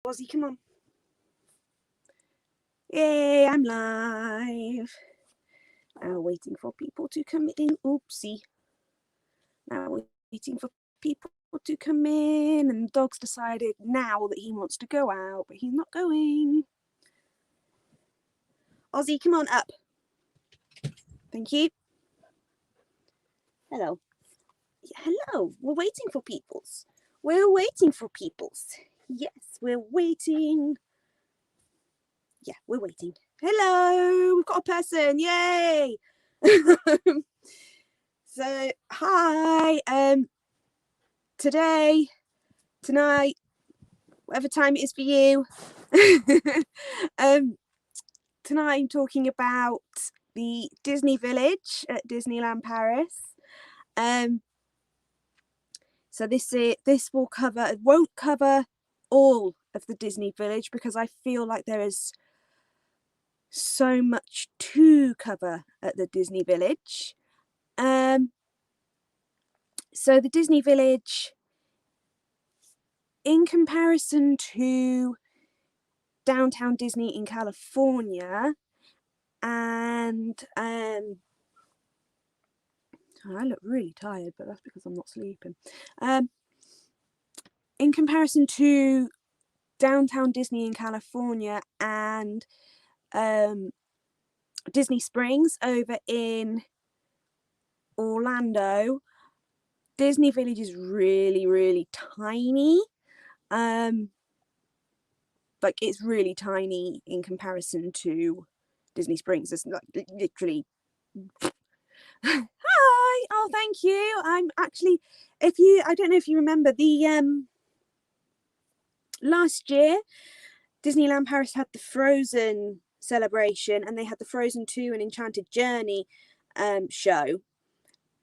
Ozzy, come on. Yay, I'm live. Now waiting for people to come in. Oopsie. Now waiting for people to come in, and the dog's decided now that he wants to go out, but he's not going. Ozzy, come on up. Thank you. Hello. Hello. We're waiting for peoples. We're waiting for peoples. Yes, we're waiting. Yeah, we're waiting. Hello. We've got a person. Yay. So, hi. Tonight, whatever time it is for you. Tonight I'm talking about the Disney Village at Disneyland Paris. So this won't cover all of the Disney Village because I feel like there is so much to cover at the Disney Village. So the Disney Village, in comparison to Downtown Disney in California, and I look really tired, but that's because I'm not sleeping. In comparison to Downtown Disney in California and Disney Springs over in Orlando, Disney Village is really, really tiny. Like, it's really tiny in comparison to Disney Springs. It's like literally. Hi. Oh, thank you. I'm actually, I don't know if you remember the last year Disneyland Paris had the Frozen celebration, and they had the Frozen 2 and Enchanted Journey show,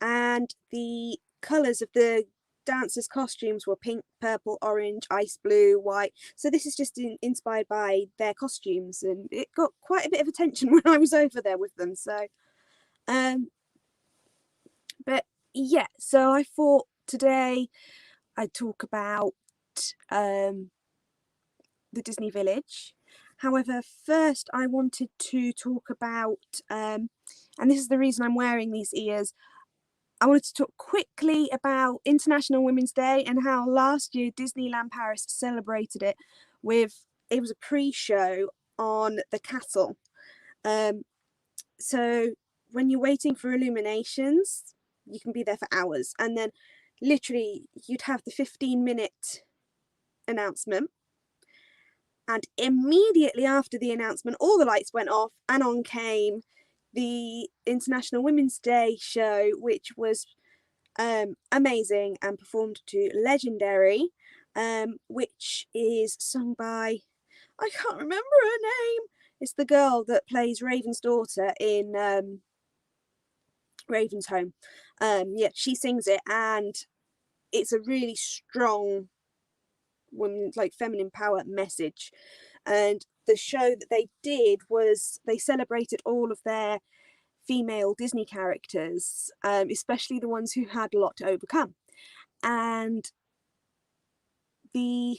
and the colours of the dancers' costumes were pink, purple, orange, ice blue, white. So this is just inspired by their costumes, and it got quite a bit of attention when I was over there with them. So but yeah, so I thought today I'd talk about the Disney Village. However, first I wanted to talk about, and this is the reason I'm wearing these ears, I wanted to talk quickly about International Women's Day and how last year Disneyland Paris celebrated it it was a pre-show on the castle. So when you're waiting for illuminations, you can be there for hours, and then literally you'd have the 15-minute announcement, and immediately after the announcement all the lights went off and on came the International Women's Day show, which was amazing and performed to Legendary, which is sung by, I can't remember her name. It's the girl that plays Raven's daughter in Raven's Home. Yeah, she sings it, and it's a really strong woman, like, feminine power message. And the show that they did was they celebrated all of their female Disney characters, especially the ones who had a lot to overcome. And the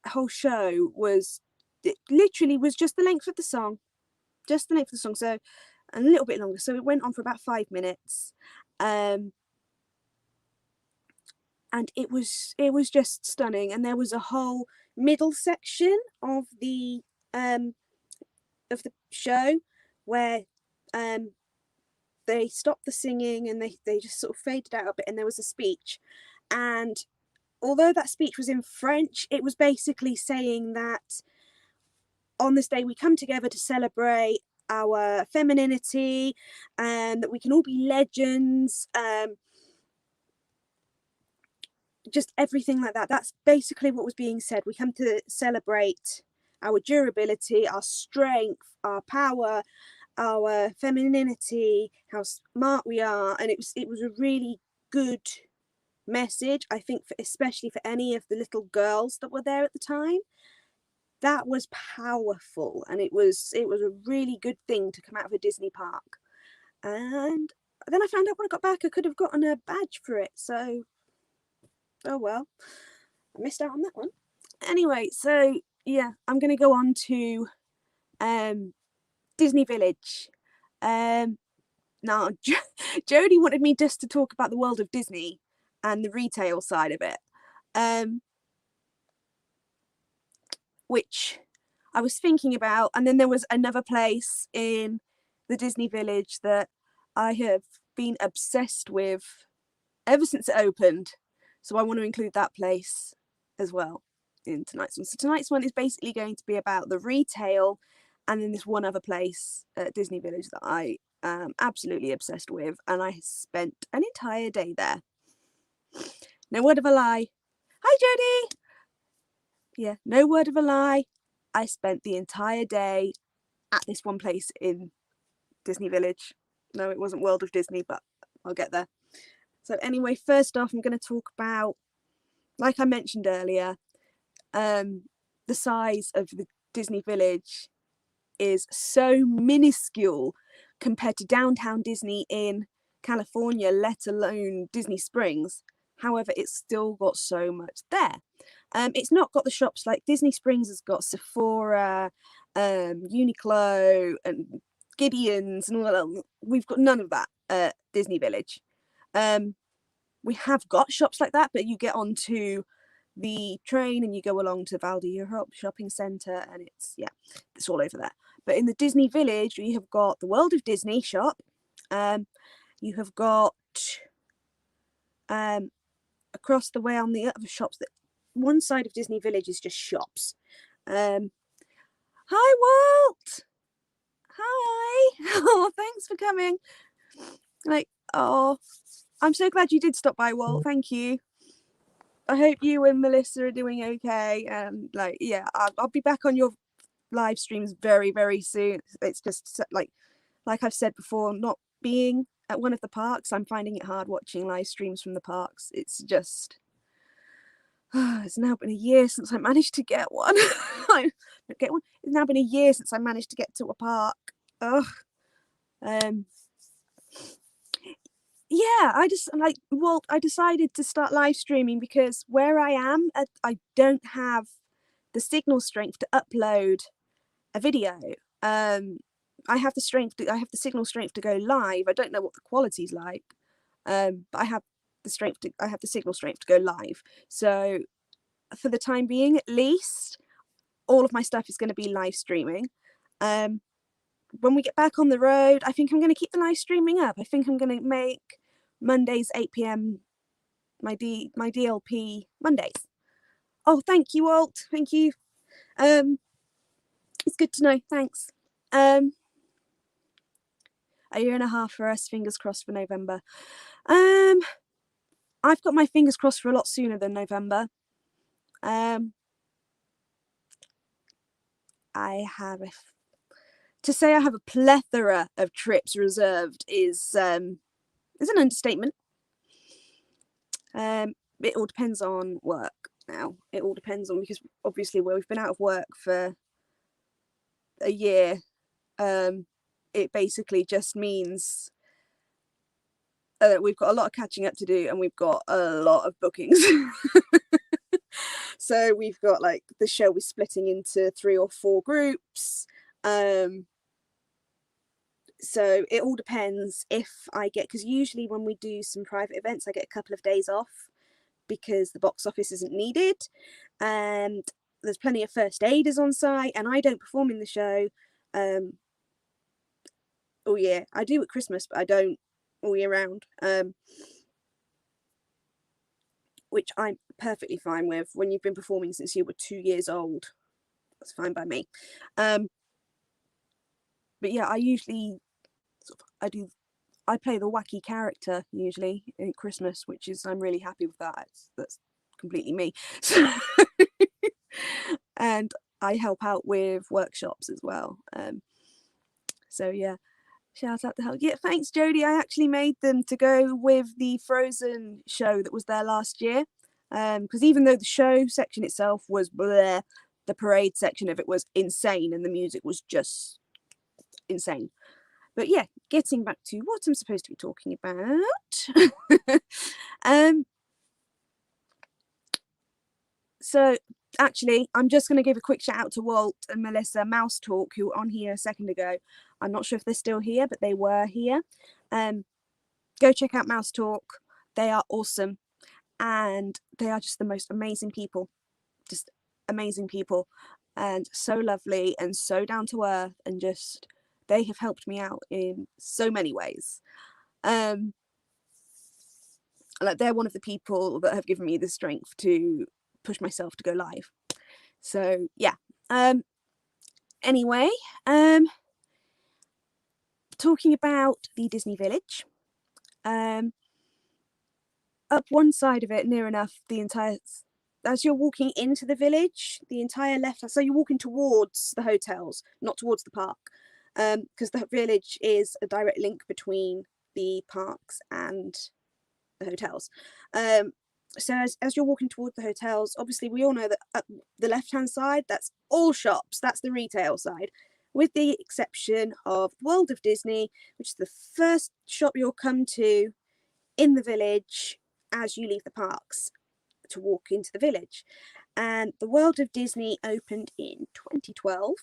whole show literally was just the length of the song, so a little bit longer. So it went on for about 5 minutes, and it was just stunning. And there was a whole middle section of the show where they stopped the singing and they just sort of faded out a bit, and there was a speech. And although that speech was in French, it was basically saying that on this day we come together to celebrate our femininity, and that we can all be legends, just everything like that. That's basically what was being said. We come to celebrate our durability, our strength, our power, our femininity, how smart we are. And it was a really good message, I think, especially for any of the little girls that were there at the time. That was powerful, and it was a really good thing to come out of a Disney park. And then I found out when I got back I could have gotten a badge for it, so oh well, I missed out on that one. Anyway, so yeah, I'm gonna go on to Disney Village. Now Jodie wanted me just to talk about the world of Disney and the retail side of it, which I was thinking about, and then there was another place in the Disney Village that I have been obsessed with ever since it opened, so I want to include that place as well in tonight's one. So tonight's one is basically going to be about the retail, and then this one other place at Disney Village that I am absolutely obsessed with, and I spent an entire day there. No word of a lie. Hi Jodie! Yeah, no word of a lie. I spent the entire day at this one place in Disney Village. No, it wasn't World of Disney, but I'll get there. So anyway, first off, I'm going to talk about, like I mentioned earlier, the size of the Disney Village is so minuscule compared to downtown Disney in California, let alone Disney Springs. However, it's still got so much there. It's not got the shops like Disney Springs has got Sephora, Uniqlo, and Gideon's, and all that. We've got none of that at Disney Village. We have got shops like that, but you get onto the train and you go along to Val d'Europe shopping centre, and it's all over there. But in the Disney Village, you have got the World of Disney shop. You have got across the way on the other shops, that one side of Disney Village is just shops. Hi Walt! Hi! Oh, thanks for coming. I'm so glad you did stop by, Walt. Thank you. I hope you and Melissa are doing okay. And I'll be back on your live streams very, very soon. It's just like I've said before, not being at one of the parks, I'm finding it hard watching live streams from the parks. It's just, it's now been a year since I managed to get one. It's now been a year since I managed to get to a park. Ugh. Yeah, I decided to start live streaming because where I am, I don't have the signal strength to upload a video. I have the signal strength to go live. I don't know what the quality's like, but I have the signal strength to go live. So for the time being, at least, all of my stuff is going to be live streaming. When we get back on the road, I think I'm going to keep the live streaming up. I think I'm going to make Mondays 8 p.m. my DLP Mondays. Oh, thank you, Walt. Thank you. It's good to know. Thanks. A year and a half for us. Fingers crossed for November. I've got my fingers crossed for a lot sooner than November. To say I have a plethora of trips reserved is an understatement. It all depends on work now. It all depends on, because obviously where we've been out of work for a year, it basically just means that we've got a lot of catching up to do, and we've got a lot of bookings. So we've got the show is splitting into 3 or 4 groups. So it all depends if I get, because usually when we do some private events, I get a couple of days off because the box office isn't needed, and there's plenty of first aiders on site, and I don't perform in the show all year. I do at Christmas, but I don't all year round, which I'm perfectly fine with. When you've been performing since you were 2 years old, that's fine by me. But yeah, I usually I play the wacky character usually in Christmas, which is, I'm really happy with that. That's completely me. And I help out with workshops as well. So yeah, shout out to help. Yeah, thanks Jodie. I actually made them to go with the Frozen show that was there last year. Because even though the show section itself was bleh, the parade section of it was insane, and the music was just insane. But yeah, getting back to what I'm supposed to be talking about. So actually, I'm just going to give a quick shout out to Walt and Melissa Mouse Talk, who were on here a second ago. I'm not sure if they're still here, but they were here. Go check out Mouse Talk. They are awesome, and they are just the most amazing people. Just amazing people, and so lovely and so down to earth, and just they have helped me out in so many ways. Like, they're one of the people that have given me the strength to push myself to go live. So yeah. Anyway, talking about the Disney Village, up one side of it, near enough, the entire, as you're walking into the village, the entire left, so you're walking towards the hotels, not towards the park, because the village is a direct link between the parks and the hotels. So as you're walking towards the hotels, obviously we all know that up the left hand side, that's all shops, that's the retail side, with the exception of World of Disney, which is the first shop you'll come to in the village as you leave the parks to walk into the village. And the World of Disney opened in 2012,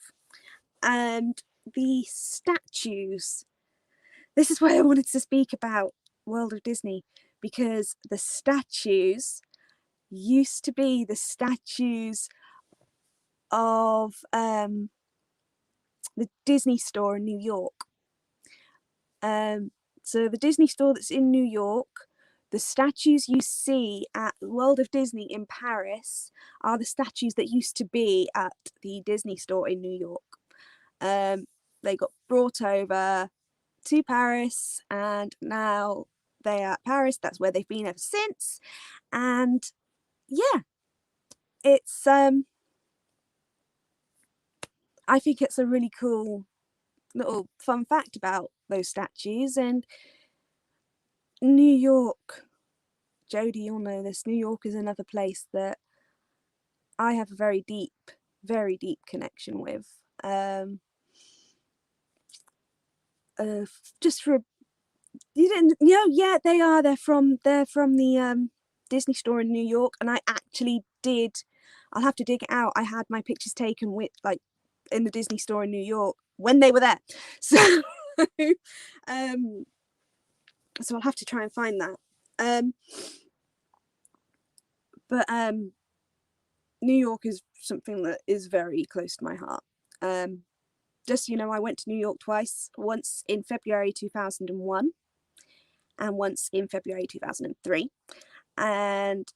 and the statues, this is why I wanted to speak about World of Disney, because the statues used to be the statues of the Disney store in New York. So the Disney store that's in New York, the statues you see at World of Disney in Paris are the statues that used to be at the Disney store in New York. They got brought over to Paris, and now they are at Paris. That's where they've been ever since. And yeah, it's I think it's a really cool little fun fact about those statues. And New York, Jodie, you'll know this, New York is another place that I have a very deep connection with. Just for, you didn't, you know, yeah, they're from the Disney store in New York, and I actually did, I'll have to dig it out, I had my pictures taken with, like, in the Disney store in New York when they were there, so so I'll have to try and find that. But New York is something that is very close to my heart. Just so you know, I went to New York twice, once in February 2001 and once in February 2003. And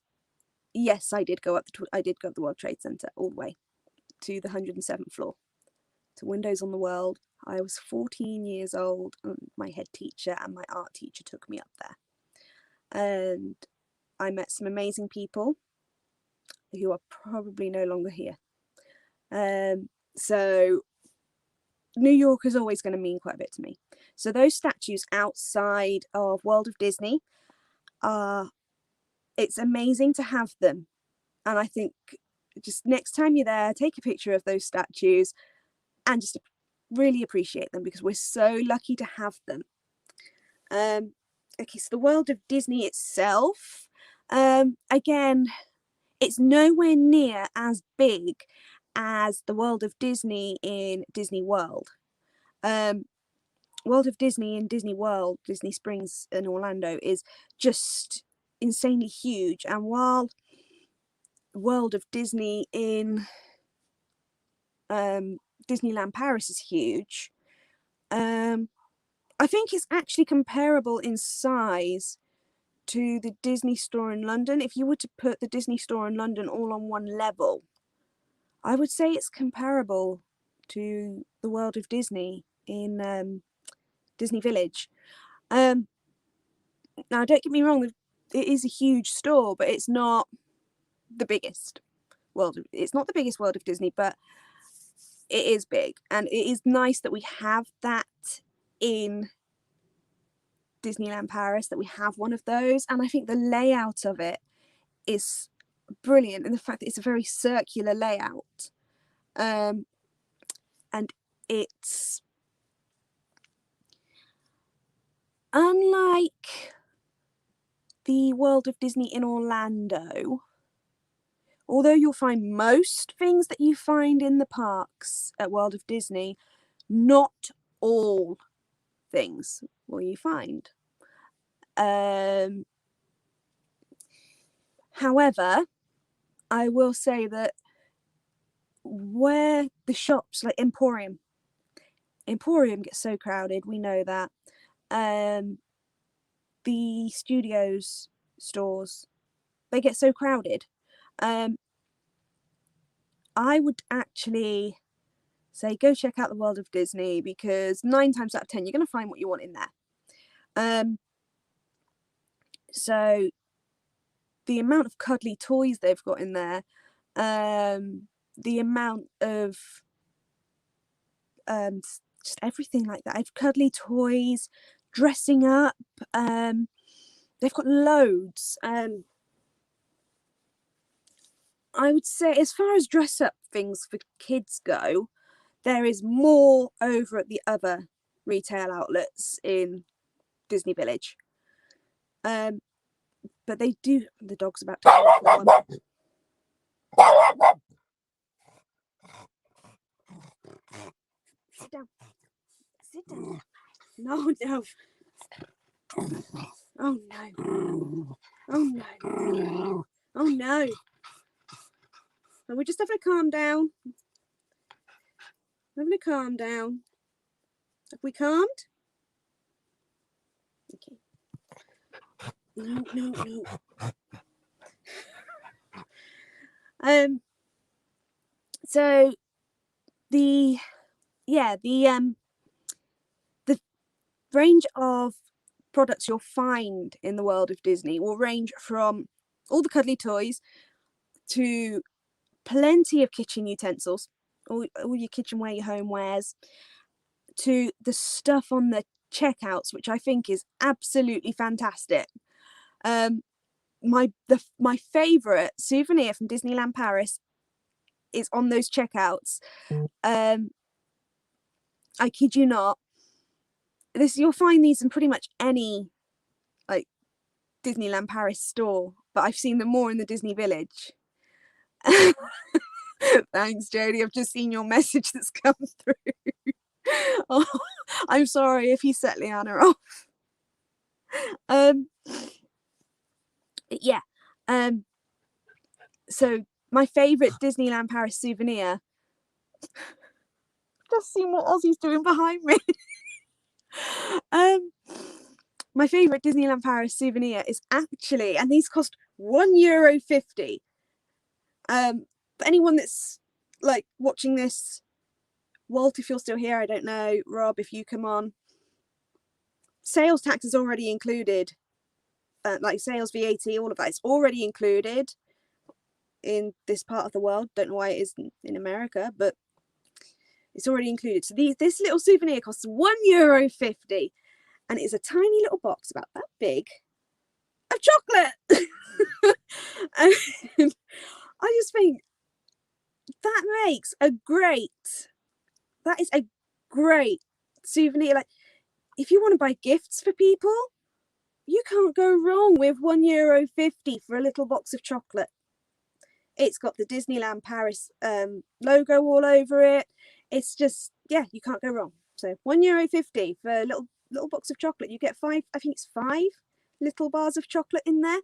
yes, I did go up the World Trade Center all the way to the 107th floor, to Windows on the World. I was 14 years old, and my head teacher and my art teacher took me up there. And I met some amazing people who are probably no longer here. So New York is always going to mean quite a bit to me. So those statues outside of World of Disney it's amazing to have them. And I think just next time you're there, take a picture of those statues and just really appreciate them, because we're so lucky to have them. Okay, so the World of Disney itself, again, it's nowhere near as big as the World of Disney in Disney World. World of Disney in Disney World, Disney Springs in Orlando, is just insanely huge. And while World of Disney in Disneyland Paris is huge, I think it's actually comparable in size to the Disney store in London. If you were to put the Disney store in London all on one level, I would say it's comparable to the World of Disney in Disney Village. Now, don't get me wrong, it is a huge store, but it's not the biggest it's not the biggest World of Disney, but it is big, and it is nice that we have that in Disneyland Paris, that we have one of those. And I think the layout of it is brilliant, and the fact that it's a very circular layout, and it's unlike the World of Disney in Orlando, although you'll find most things that you find in the parks at World of Disney, not all things will you find. However, I will say that where the shops like Emporium gets so crowded, we know that. The studios stores, they get so crowded. I would actually say go check out the World of Disney, because 9 times out of 10 you're going to find what you want in there. So the amount of cuddly toys they've got in there, the amount of just everything like that. I've cuddly toys, dressing up. They've got loads. I would say, as far as dress up things for kids go, there is more over at the other retail outlets in Disney Village. But they do. The dog's about to go on. Sit down. Sit down. No, no. Oh no. Oh no. Oh no. And we're just having a calm down. Having a calm down. Have we calmed? Okay. No, no, no. So the range of products you'll find in the World of Disney will range from all the cuddly toys to plenty of kitchen utensils, all your kitchenware, your homewares, to the stuff on the checkouts, which I think is absolutely fantastic. My favourite souvenir from Disneyland Paris is on those checkouts. I kid you not. You'll find these in pretty much any like Disneyland Paris store, but I've seen them more in the Disney Village. Thanks, Jodie. I've just seen your message that's come through. Oh, I'm sorry if you set Liana off. Yeah. So my favourite Disneyland Paris souvenir. Just seen what Ozzy's doing behind me. My favourite Disneyland Paris souvenir is actually, and these cost €1.50. For anyone that's like watching this, Walt, if you're still here, I don't know, Rob, if you come on, sales tax is already included, like sales VAT, all of that is already included in this part of the world. Don't know why it isn't in America, but it's already included. So this little souvenir costs €1.50, and it is a tiny little box about that big of chocolate. And I just think that is a great souvenir. Like, if you want to buy gifts for people, you can't go wrong with €1.50 for a little box of chocolate. It's got the Disneyland Paris logo all over it. It's just, yeah, you can't go wrong. So €1.50 for a little box of chocolate. You get 5, I think it's 5 little bars of chocolate in there.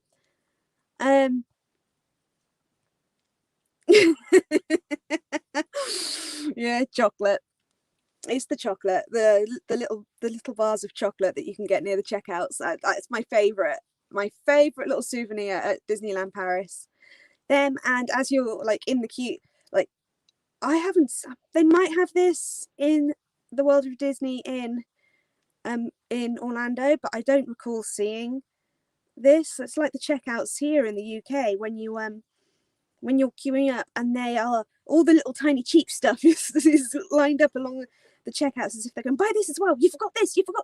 Yeah, chocolate. It's the chocolate, the little bars of chocolate that you can get near the checkouts. That's my favorite little souvenir at Disneyland Paris. Them, and as you're like in the queue, like they might have this in the World of Disney in Orlando, but I don't recall seeing this. It's like the checkouts here in the UK when you're queuing up, and they are all the little tiny cheap stuff is lined up along the checkouts as if they're going, buy this as well, you forgot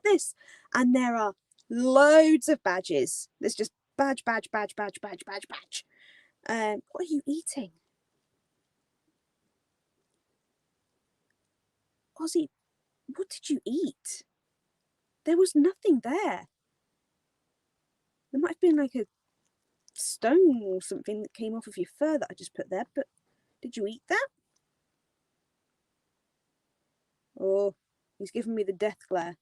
this, and there are loads of badges. There's just badge. What are you eating, Ozzy? What did you eat? There was nothing there. There might have been like a stone or something that came off of your fur that I just put there, but did you eat that? Oh, he's giving me the death glare.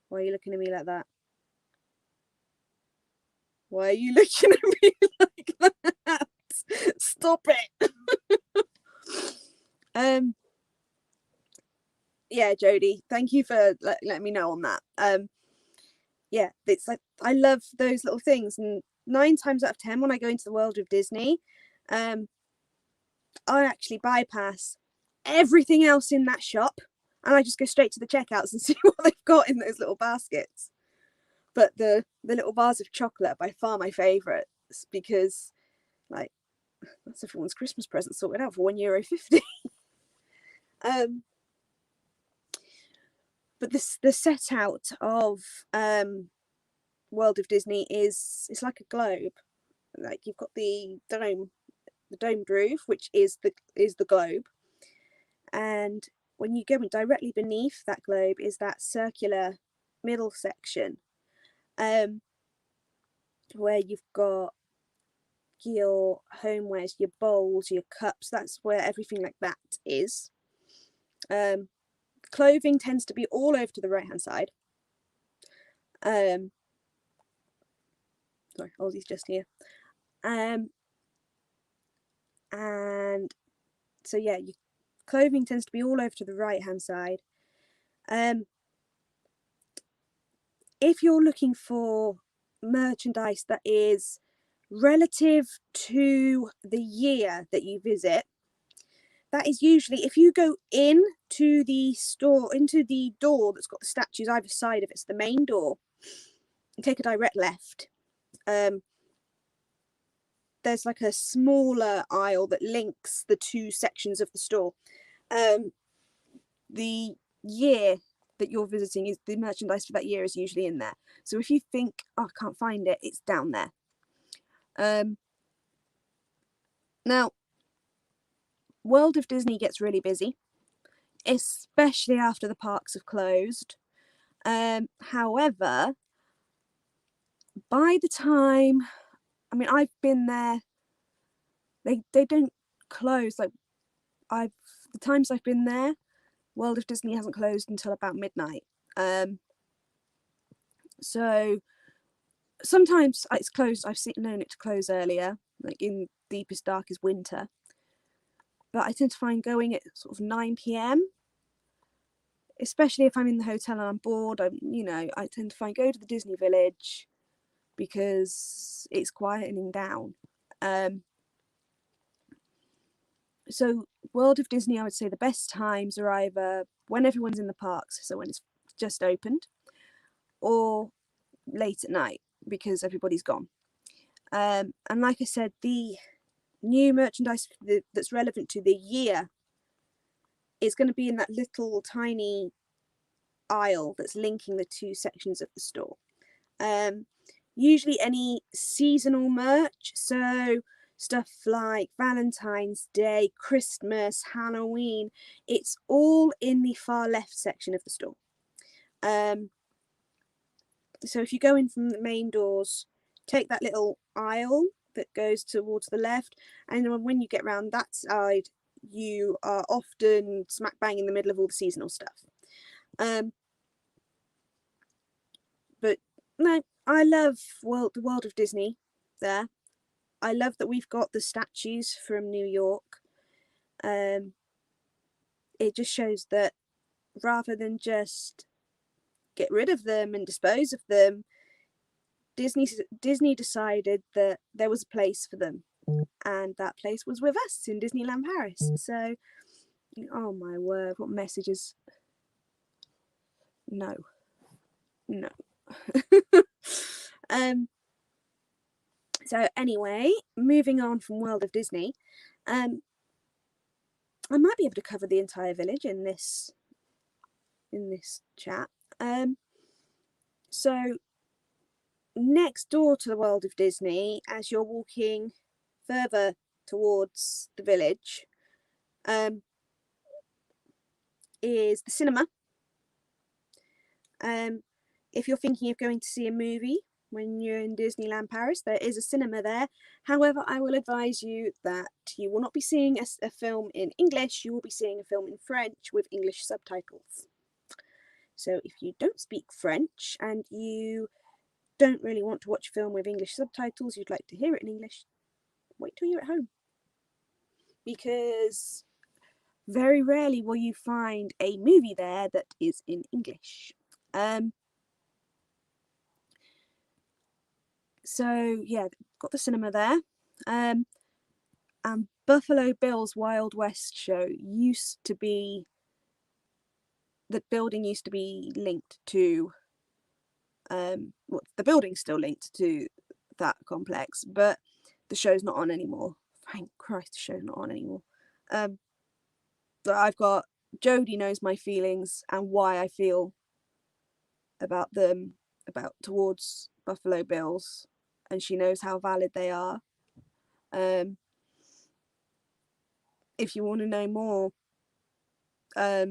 Why are you looking at me like that? Why are you looking at me like that? Stop it. Yeah, Jodie, thank you for letting me know on that. Yeah, it's like I love those little things, and 9 times out of 10 when I go into the world of Disney, I actually bypass everything else in that shop and I just go straight to the checkouts and see what they've got in those little baskets. But the little bars of chocolate are by far my favourites, because like that's everyone's Christmas present sorted out for €1.50. But the set out of World of Disney is, it's like a globe. Like you've got the domed roof, which is the globe, and when you go in directly beneath that globe is that circular middle section, where you've got your homewares, your bowls, your cups. That's where everything like that is. Clothing tends to be all over to the right hand side. Sorry, Ozzy's just here. And so yeah, your clothing tends to be all over to the right hand side. If you're looking for merchandise that is relative to the year that you visit, that is usually, if you go into the store, into the door that's got the statues either side of it, it's the main door, and take a direct left. There's like a smaller aisle that links the 2 sections of the store. The year that you're visiting, is the merchandise for that year is usually in there. So if you think, oh, I can't find it, it's down there. Now, World of Disney gets really busy, especially after the parks have closed. However, by the time, I mean, I've been there, they don't close. Like the times I've been there, World of Disney hasn't closed until about midnight. So sometimes it's closed. I've known it to close earlier, like in deepest darkest winter. But I tend to find going at sort of 9 p.m, especially if I'm in the hotel and I'm bored. I tend to find, go to the Disney Village because it's quietening down. So World of Disney, I would say the best times are either when everyone's in the parks, so when it's just opened, or late at night because everybody's gone. And like I said, the new merchandise that's relevant to the year is going to be in that little tiny aisle that's linking the 2 sections of the store. Usually any seasonal merch, so stuff like Valentine's Day, Christmas, Halloween, it's all in the far left section of the store. So if you go in from the main doors, take that little aisle that goes towards the left, and then when you get around that side, you are often smack bang in the middle of all the seasonal stuff. But no, I love the world of Disney there. I love that we've got the statues from New York. It just shows that rather than just get rid of them and dispose of them, Disney decided that there was a place for them, and that place was with us in Disneyland Paris. So, oh my word, what messages? No. So anyway, moving on from World of Disney, I might be able to cover the entire village in this chat. So next door to the World of Disney, as you're walking further towards the village, is the cinema. If you're thinking of going to see a movie, when you're in Disneyland Paris. There is a cinema there. However, I will advise you that you will not be seeing a film in English. You will be seeing a film in French with English subtitles. So if you don't speak French and you don't really want to watch a film with English subtitles, you'd like to hear it in English, wait till you're at home. Because very rarely will you find a movie there that is in English. So yeah, got the cinema there. And Buffalo Bill's Wild West show used to be, the building used to be linked to, well, the building's still linked to that complex, but the show's not on anymore. Thank Christ, the show's not on anymore. But I've got, Jodie knows my feelings and why I feel about them, towards Buffalo Bills, and she knows how valid they are. If you want to know more, I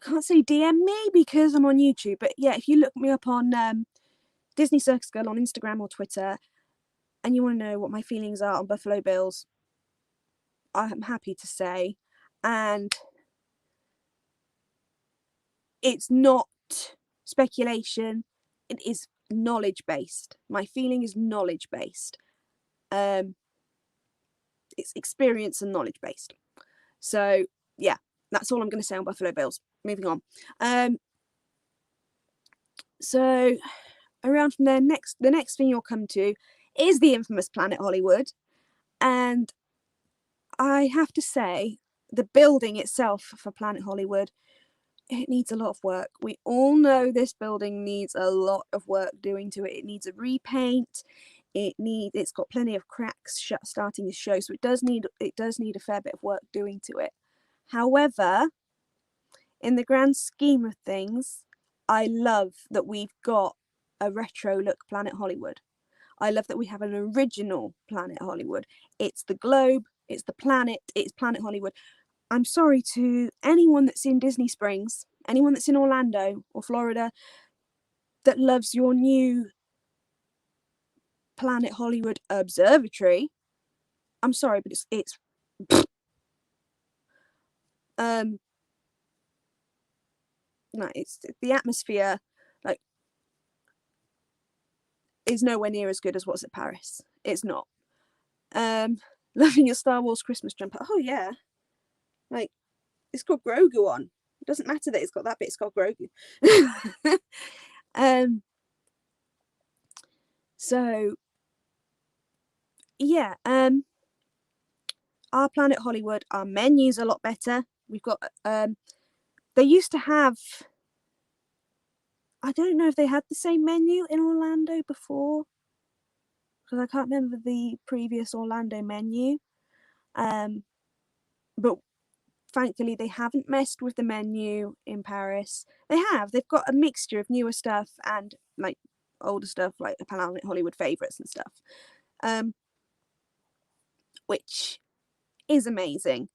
can't say DM me because I'm on YouTube, but yeah, if you look me up on Disney Circus Girl on Instagram or Twitter, and you want to know what my feelings are on Buffalo Bills, I'm happy to say. And it's not speculation, it is knowledge based. My feeling is knowledge based. It's experience and knowledge based. So yeah, that's all I'm going to say on Buffalo Bills. Moving on. So around from there, the next thing you'll come to is the infamous Planet Hollywood, and I have to say the building itself for Planet Hollywood, it needs a lot of work. We all know this building needs a lot of work doing to it. It needs a repaint. It's got plenty of cracks starting to show, so it does need a fair bit of work doing to it. However, in the grand scheme of things, I love that we've got a retro look Planet Hollywood. I love that we have an original Planet Hollywood. It's the globe, it's the planet, it's Planet Hollywood. I'm sorry to anyone that's in Disney Springs, anyone that's in Orlando or Florida that loves your new Planet Hollywood Observatory. I'm sorry, but it's no, it's the atmosphere, like, is nowhere near as good as what's at Paris. It's not. Loving your Star Wars Christmas jumper. Oh yeah, like, it's got Grogu on. It doesn't matter that it's got that bit. It's got Grogu. So yeah, our Planet Hollywood, our menu's a lot better. We've got they used to have, I don't know if they had the same menu in Orlando before, because I can't remember the previous Orlando menu. But thankfully they haven't messed with the menu in Paris. They've got a mixture of newer stuff and like older stuff, like the Planet Hollywood favorites and stuff, which is amazing.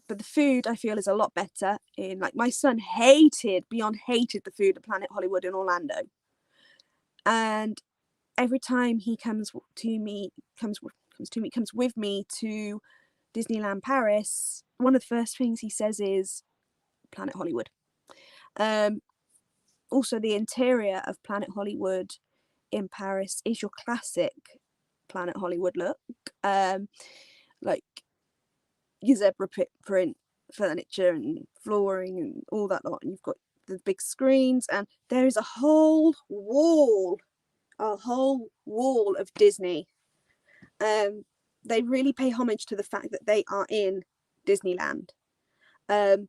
But the food, I feel, is a lot better. Like, my son hated the food at Planet Hollywood in Orlando, and every time he comes with me to Disneyland Paris, one of the first things he says is Planet Hollywood. Also, the interior of Planet Hollywood in Paris is your classic Planet Hollywood look, like your zebra print furniture and flooring and all that lot, and you've got the big screens, and there is a whole wall of Disney. They really pay homage to the fact that they are in Disneyland. They've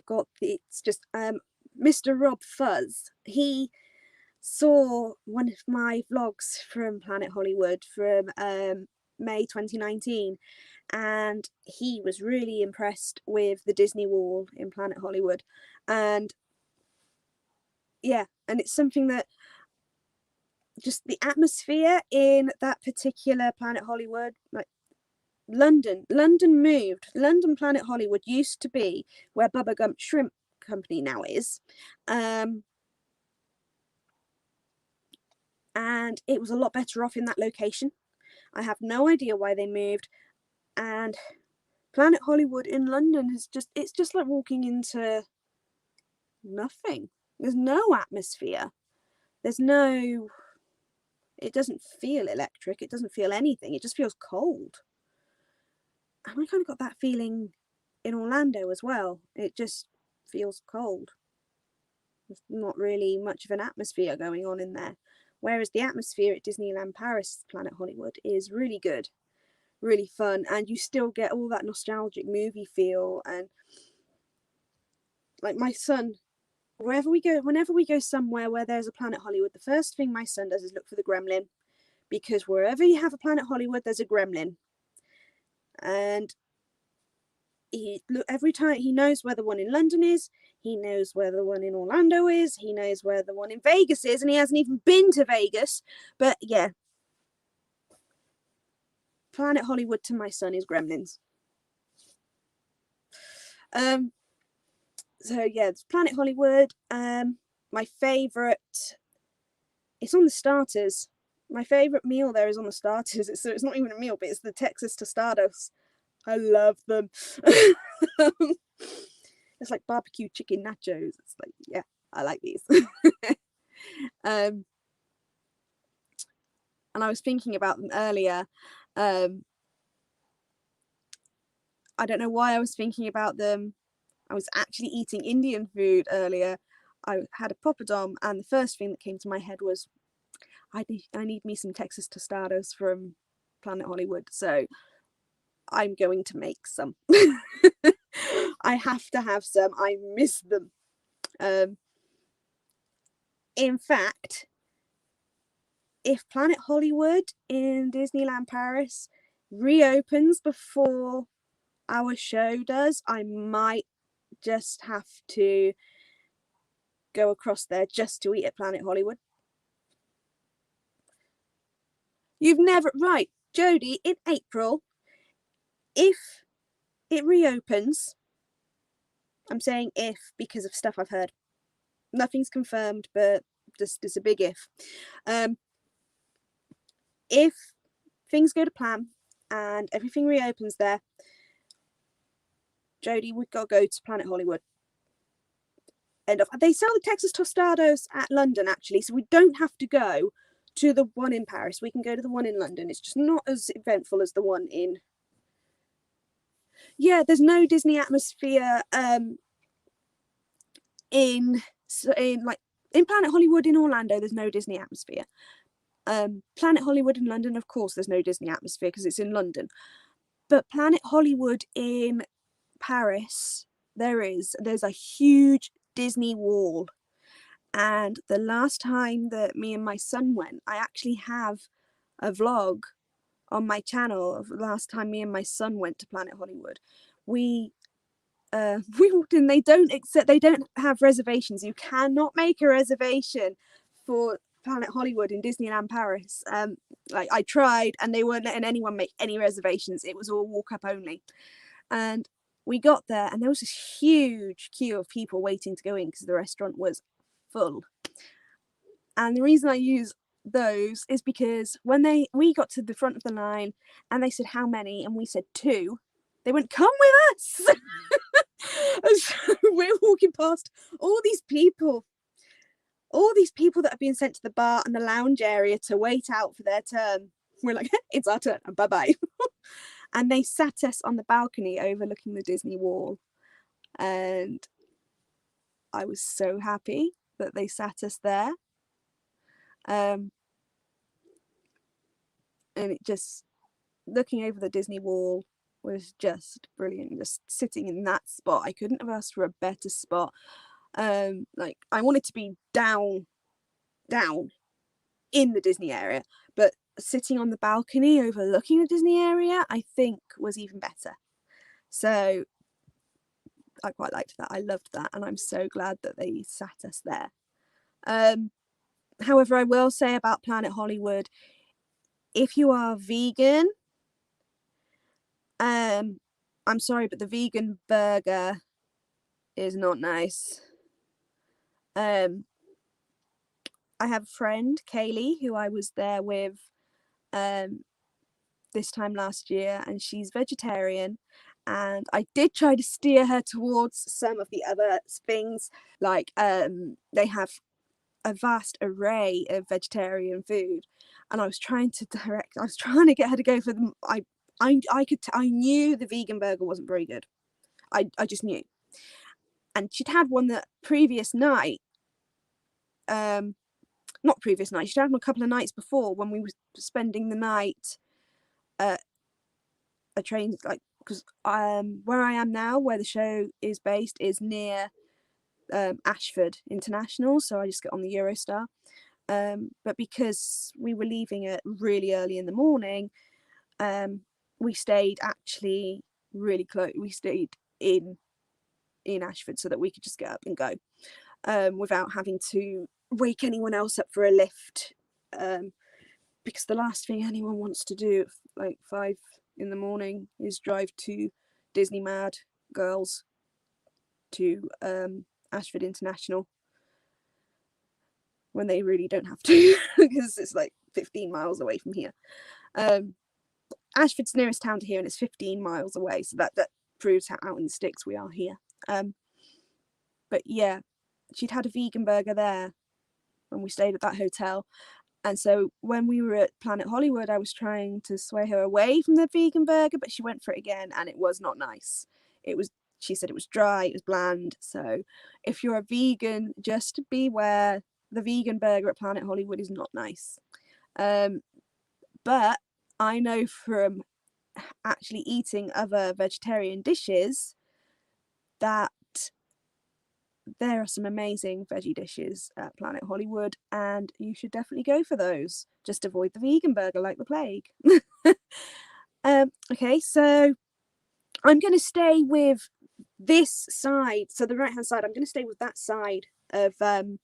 got, it's just Mr. Rob Fuzz. He saw one of my vlogs from Planet Hollywood from May 2019, and he was really impressed with the Disney wall in Planet Hollywood. And yeah, and it's something that, just the atmosphere in that particular Planet Hollywood, like, London Planet Hollywood used to be where Bubba Gump Shrimp company now is. And it was a lot better off in that location. I have no idea why they moved. And Planet Hollywood in London it's just like walking into nothing. There's no atmosphere. It doesn't feel electric. It doesn't feel anything. It just feels cold. And I kind of got that feeling in Orlando as well. It just feels cold. There's not really much of an atmosphere going on in there. Whereas the atmosphere at Disneyland Paris Planet Hollywood is really good, really fun, and you still get all that nostalgic movie feel. And like my son, whenever we go somewhere where there's a Planet Hollywood, the first thing my son does is look for the gremlin, because wherever you have a Planet Hollywood, there's a gremlin. And every time he knows where the one in London is, he knows where the one in Orlando is, he knows where the one in Vegas is, and he hasn't even been to Vegas. But yeah, Planet Hollywood to my son is Gremlins. So yeah, it's Planet Hollywood. My favourite, it's on the starters. My favourite meal there is on the starters. So it's not even a meal, but it's the Texas Tostados. I love them. It's like barbecue chicken nachos. It's like, yeah, I like these. And I was thinking about them earlier. I don't know why I was thinking about them. I was actually eating Indian food earlier. I had a poppadom, and the first thing that came to my head was, I need me some Texas Tostados from Planet Hollywood. So I'm going to make some. I have to have some. I miss them. In fact, if Planet Hollywood in Disneyland Paris reopens before our show does, I might just have to go across there just to eat at Planet Hollywood. You've never... Right, Jodie, in April, if it reopens, I'm saying if because of stuff I've heard. Nothing's confirmed, but just a big if. If things go to plan and everything reopens there, Jodie, we've got to go to Planet Hollywood. End of. They sell the Texas Tostados at London, actually, so we don't have to go to the one in Paris. We can go to the one in London. It's just not as eventful as the one in... Yeah, there's no Disney atmosphere in Planet Hollywood in Orlando. There's no Disney atmosphere. Planet Hollywood in London, of course, there's no Disney atmosphere because it's in London. But Planet Hollywood in Paris, there's a huge Disney wall. And the last time that me and my son went, I actually have a vlog on my channel of the last time me and my son went to Planet Hollywood. We walked in. They don't have reservations. You cannot make a reservation for Planet Hollywood in Disneyland Paris. Like I tried, and they weren't letting anyone make any reservations. It was all walk up only. And we got there, and there was this huge queue of people waiting to go in because the restaurant was full. And the reason I use those is because when we got to the front of the line and they said how many, and we said 2, they went, come with us. And so we're walking past all these people that have been sent to the bar and the lounge area to wait out for their turn. We're like, it's our turn, and bye-bye. And they sat us on the balcony overlooking the Disney Wall. And I was so happy that they sat us there. And it just, looking over the Disney Wall was just brilliant. Just sitting in that spot, I couldn't have asked for a better spot. Like I wanted to be down in the Disney area, but sitting on the balcony overlooking the Disney area, I think was even better. So I quite liked that. I loved that, and I'm so glad that they sat us there. However, I will say about Planet Hollywood, if you are vegan, I'm sorry, but the vegan burger is not nice. I have a friend, Kaylee, who I was there with this time last year, and she's vegetarian, and I did try to steer her towards some of the other things, like they have a vast array of vegetarian food, and I was trying to get her to go for them. I knew the vegan burger wasn't very good. I just knew. And she'd had one the previous night, not previous night, she'd had one a couple of nights before when we were spending the night at a train, like, because where I am now, where the show is based, is near Ashford International, so I just get on the Eurostar. But because we were leaving it really early in the morning, we stayed actually really close. We stayed in Ashford so that we could just get up and go without having to wake anyone else up for a lift, because the last thing anyone wants to do at like 5 in the morning is drive to Disney Mad Girls to Ashford International when they really don't have to, because it's like 15 miles away from here. Ashford's nearest town to here, and it's 15 miles away, so that proves how out in the sticks we are here. But yeah, she'd had a vegan burger there when we stayed at that hotel, and so when we were at Planet Hollywood, I was trying to sway her away from the vegan burger, but she went for it again, and it was not nice. She said it was dry, it was bland. So if you're a vegan, just beware, the vegan burger at Planet Hollywood is not nice. But I know from actually eating other vegetarian dishes that there are some amazing veggie dishes at Planet Hollywood, and you should definitely go for those. Just avoid the vegan burger like the plague. Okay, so I'm going to stay with this side, so the right hand side. I'm going to stay with that side of the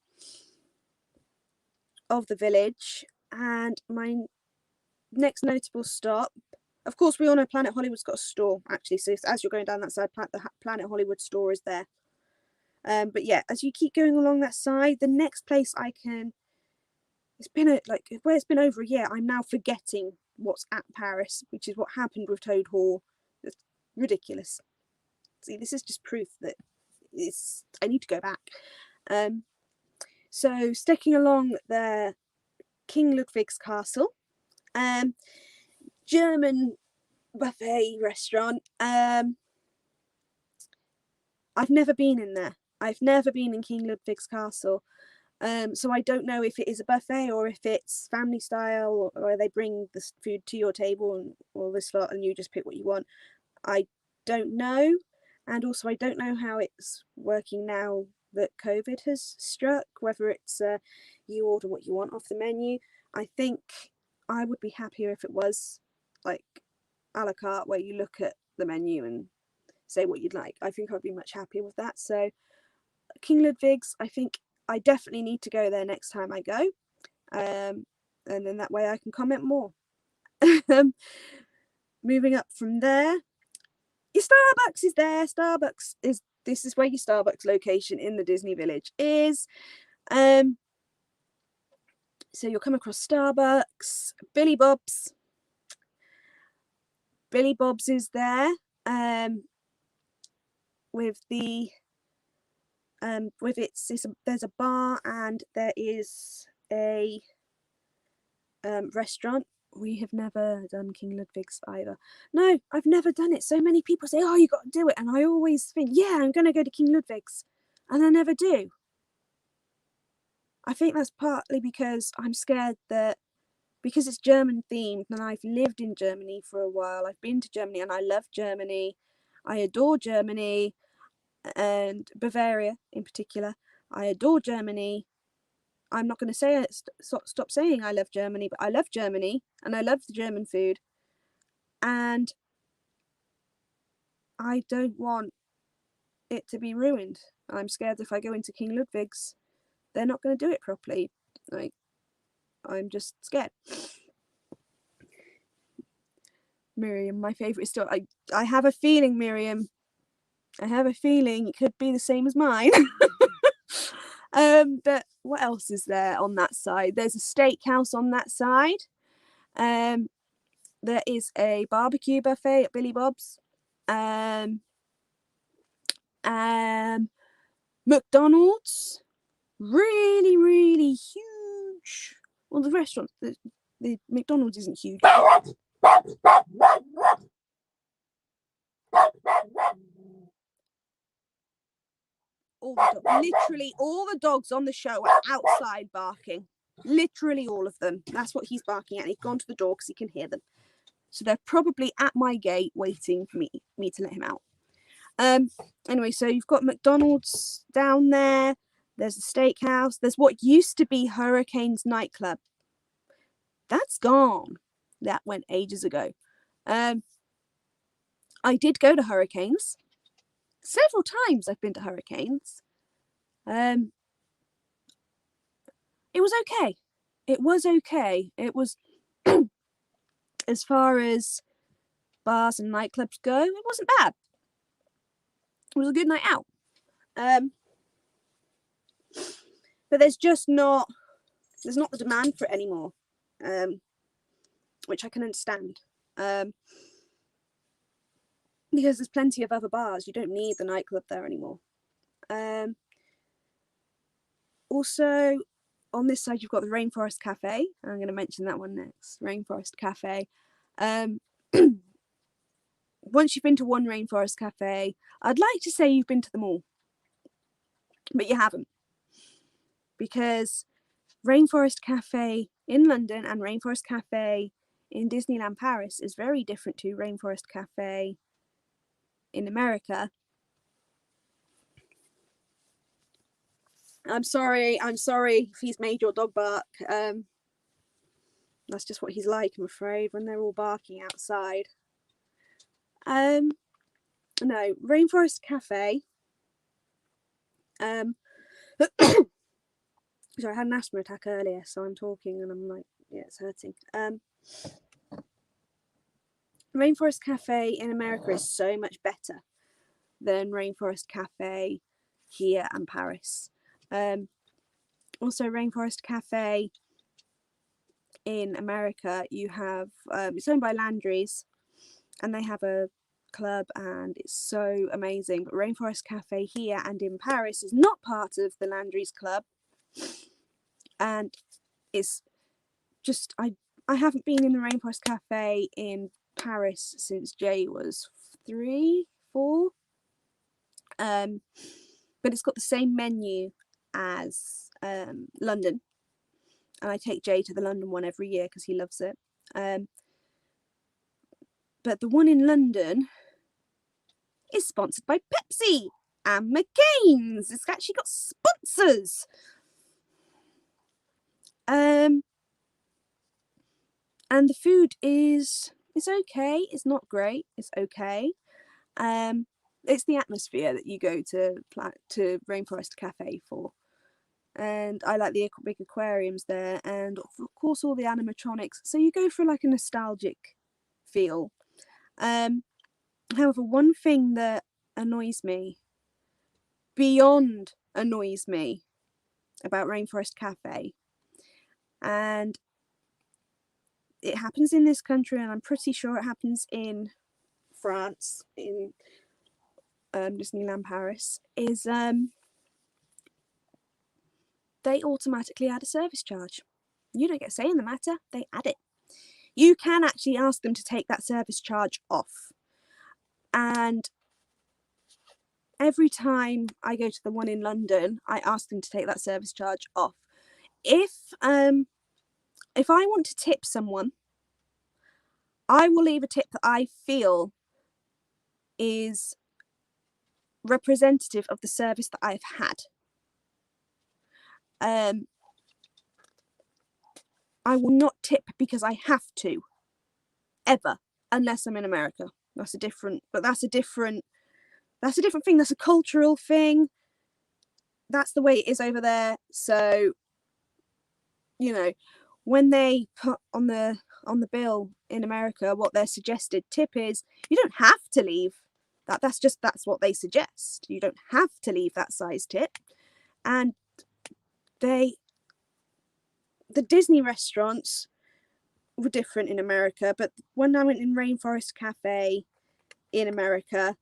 village, and my next notable stop, of course, we all know Planet Hollywood's got a store actually, so as you're going down that side, the Planet Hollywood store is there. But yeah, as you keep going along that side, the next place it's been over a year, I'm now forgetting what's at Paris, which is what happened with Toad Hall. It's ridiculous. See, this is just proof that I need to go back. So sticking along there, King Ludwig's Castle, German buffet restaurant. I've never been in there. I've never been in King Ludwig's Castle. So I don't know if it is a buffet or if it's family style, or they bring the food to your table and all this lot and you just pick what you want. I don't know. And also I don't know how it's working now that COVID has struck, whether it's you order what you want off the menu. I think I would be happier if it was like a la carte, where you look at the menu and say what you'd like. I think I'd be much happier with that. So King Ludwig's, I think I definitely need to go there next time I go, and then that way I can comment more. Moving up from there, your Starbucks is there. This is where your Starbucks location in the Disney Village is. So you'll come across Starbucks, Billy Bob's. Billy Bob's is there, with there's a bar and there is a restaurant. We have never done King Ludwig's either. No, I've never done it. So many people say, oh, you got to do it, and I always think, yeah, I'm going to go to King Ludwig's, and I never do. I think that's partly because I'm scared that, because it's German themed and I've lived in Germany for a while, I've been to Germany and I love Germany, I adore Germany, and Bavaria in particular. I adore Germany. I'm not going to say it, stop saying I love Germany, but I love Germany and I love the German food, and I don't want it to be ruined. I'm scared if I go into King Ludwig's, they're not going to do it properly. Like, I'm just scared. Miriam, my favourite is still, I have a feeling, Miriam, I have a feeling it could be the same as mine. But what else is there on that side? There's a steakhouse on that side. There is a barbecue buffet at Billy Bob's. McDonald's, really, really huge. Well, the restaurant, the McDonald's isn't huge. Literally all the dogs on the show are outside barking. Literally all of them. That's what he's barking at. And he's gone to the door because he can hear them. So they're probably at my gate waiting for me to let him out. Anyway, so you've got McDonald's down there. There's a steakhouse. There's what used to be Hurricanes nightclub. That's gone. That went ages ago. I did go to Hurricanes. Several times I've been to Hurricanes. It was okay. It was okay. It was, as far as bars and nightclubs go, it wasn't bad. It was a good night out. But there's not the demand for it anymore, which I can understand. Because there's plenty of other bars. You don't need the nightclub there anymore. Also, on this side, you've got the Rainforest Cafe. I'm going to mention that one next. Rainforest Cafe. Once you've been to one Rainforest Cafe, I'd like to say you've been to them all. But you haven't. Because Rainforest Cafe in London and Rainforest Cafe in Disneyland Paris is very different to Rainforest Cafe in America. I'm sorry if he's made your dog bark. That's just what he's like, I'm afraid, when they're all barking outside. No, Rainforest Cafe. So I had an asthma attack earlier, so I'm talking and I'm like, yeah, it's hurting. Rainforest Cafe in America is so much better than Rainforest Cafe here in Paris. Also, Rainforest Cafe in America, you have it's owned by Landry's, and they have a club, and it's so amazing. But Rainforest Cafe here and in Paris is not part of the Landry's club, and it's just I haven't been in the Rainforest Cafe in Paris since Jay was 3, 4. But it's got the same menu as London, and I take Jay to the London one every year because he loves it. But the one in London is sponsored by Pepsi and McCain's. It's actually got sponsors. And the food it's okay. It's not great. It's okay. It's the atmosphere that you go to Rainforest Cafe for. And I like the big aquariums there, and of course all the animatronics. So you go for like a nostalgic feel. However, one thing that annoys me about Rainforest Cafe, and it happens in this country, and I'm pretty sure it happens in France, in Disneyland Paris, is they automatically add a service charge. You don't get a say in the matter, they add it. You can actually ask them to take that service charge off. And every time I go to the one in London, I ask them to take that service charge off. If I want to tip someone, I will leave a tip that I feel is representative of the service that I've had. I will not tip because I have to, ever, unless I'm in America. That's a different thing. That's a cultural thing. That's the way it is over there. So, when they put on the bill in America what their suggested tip is, you don't have to leave That's what they suggest. You don't have to leave that size tip. And the Disney restaurants were different in America, but when I went in Rainforest Cafe in America,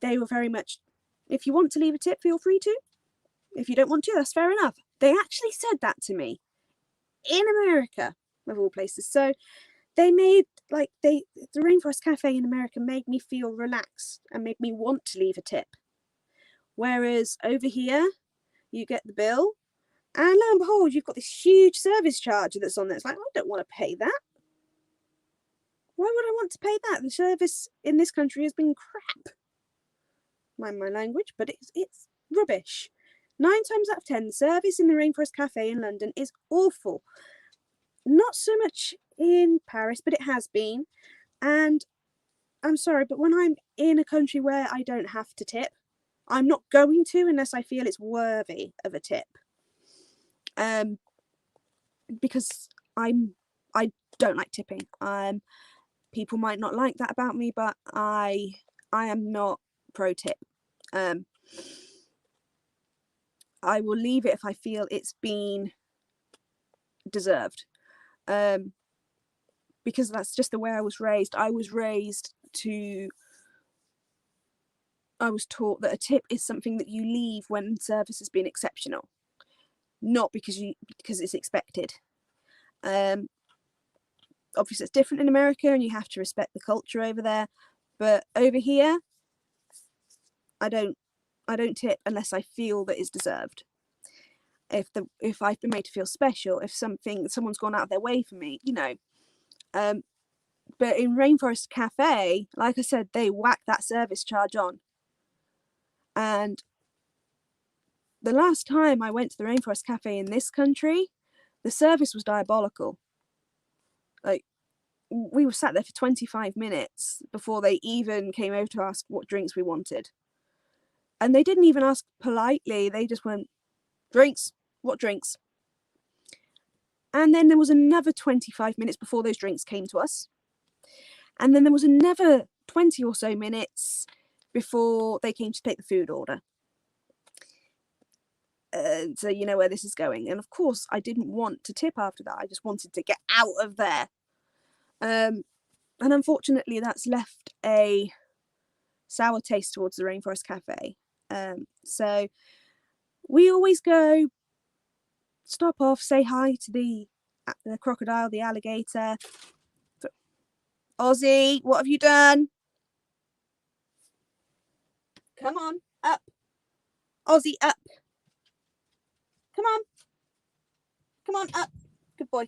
they were very much, if you want to leave a tip, feel free to. If you don't want to, that's fair enough. They actually said that to me in America, of all places. So they made, like, the Rainforest Cafe in America made me feel relaxed and made me want to leave a tip. Whereas over here, you get the bill, and lo and behold, you've got this huge service charge that's on there. It's like, I don't want to pay that. Why would I want to pay that? The service in this country has been crap. Mind my language, but it's rubbish. 9 times out of 10, the service in the Rainforest Cafe in London is awful. Not so much in Paris, but it has been. And I'm sorry, but when I'm in a country where I don't have to tip, I'm not going to unless I feel it's worthy of a tip. Because I don't like tipping. People might not like that about me, but I am not pro tip. I will leave it if I feel it's been deserved. Because that's just the way I was raised. I was taught that a tip is something that you leave when service has been exceptional, not because it's expected. Obviously it's different in America and you have to respect the culture over there, but over here I don't tip unless I feel that it's deserved. If I've been made to feel special, if someone's gone out of their way for me, you know. But in Rainforest Cafe, like I said, they whack that service charge on. And the last time I went to the Rainforest Cafe in this country, the service was diabolical. Like, we were sat there for 25 minutes before they even came over to ask what drinks we wanted. And they didn't even ask politely. They just went, drinks? What drinks? And then there was another 25 minutes before those drinks came to us. And then there was another 20 or so minutes before they came to take the food order. So you know where this is going. And of course, I didn't want to tip after that. I just wanted to get out of there. And unfortunately, that's left a sour taste towards the Rainforest Cafe. So we always go, stop off, say hi to the crocodile, the alligator. Ozzy, what have you done? Come on, up. Ozzy, up. Come on. Come on, up. Good boy.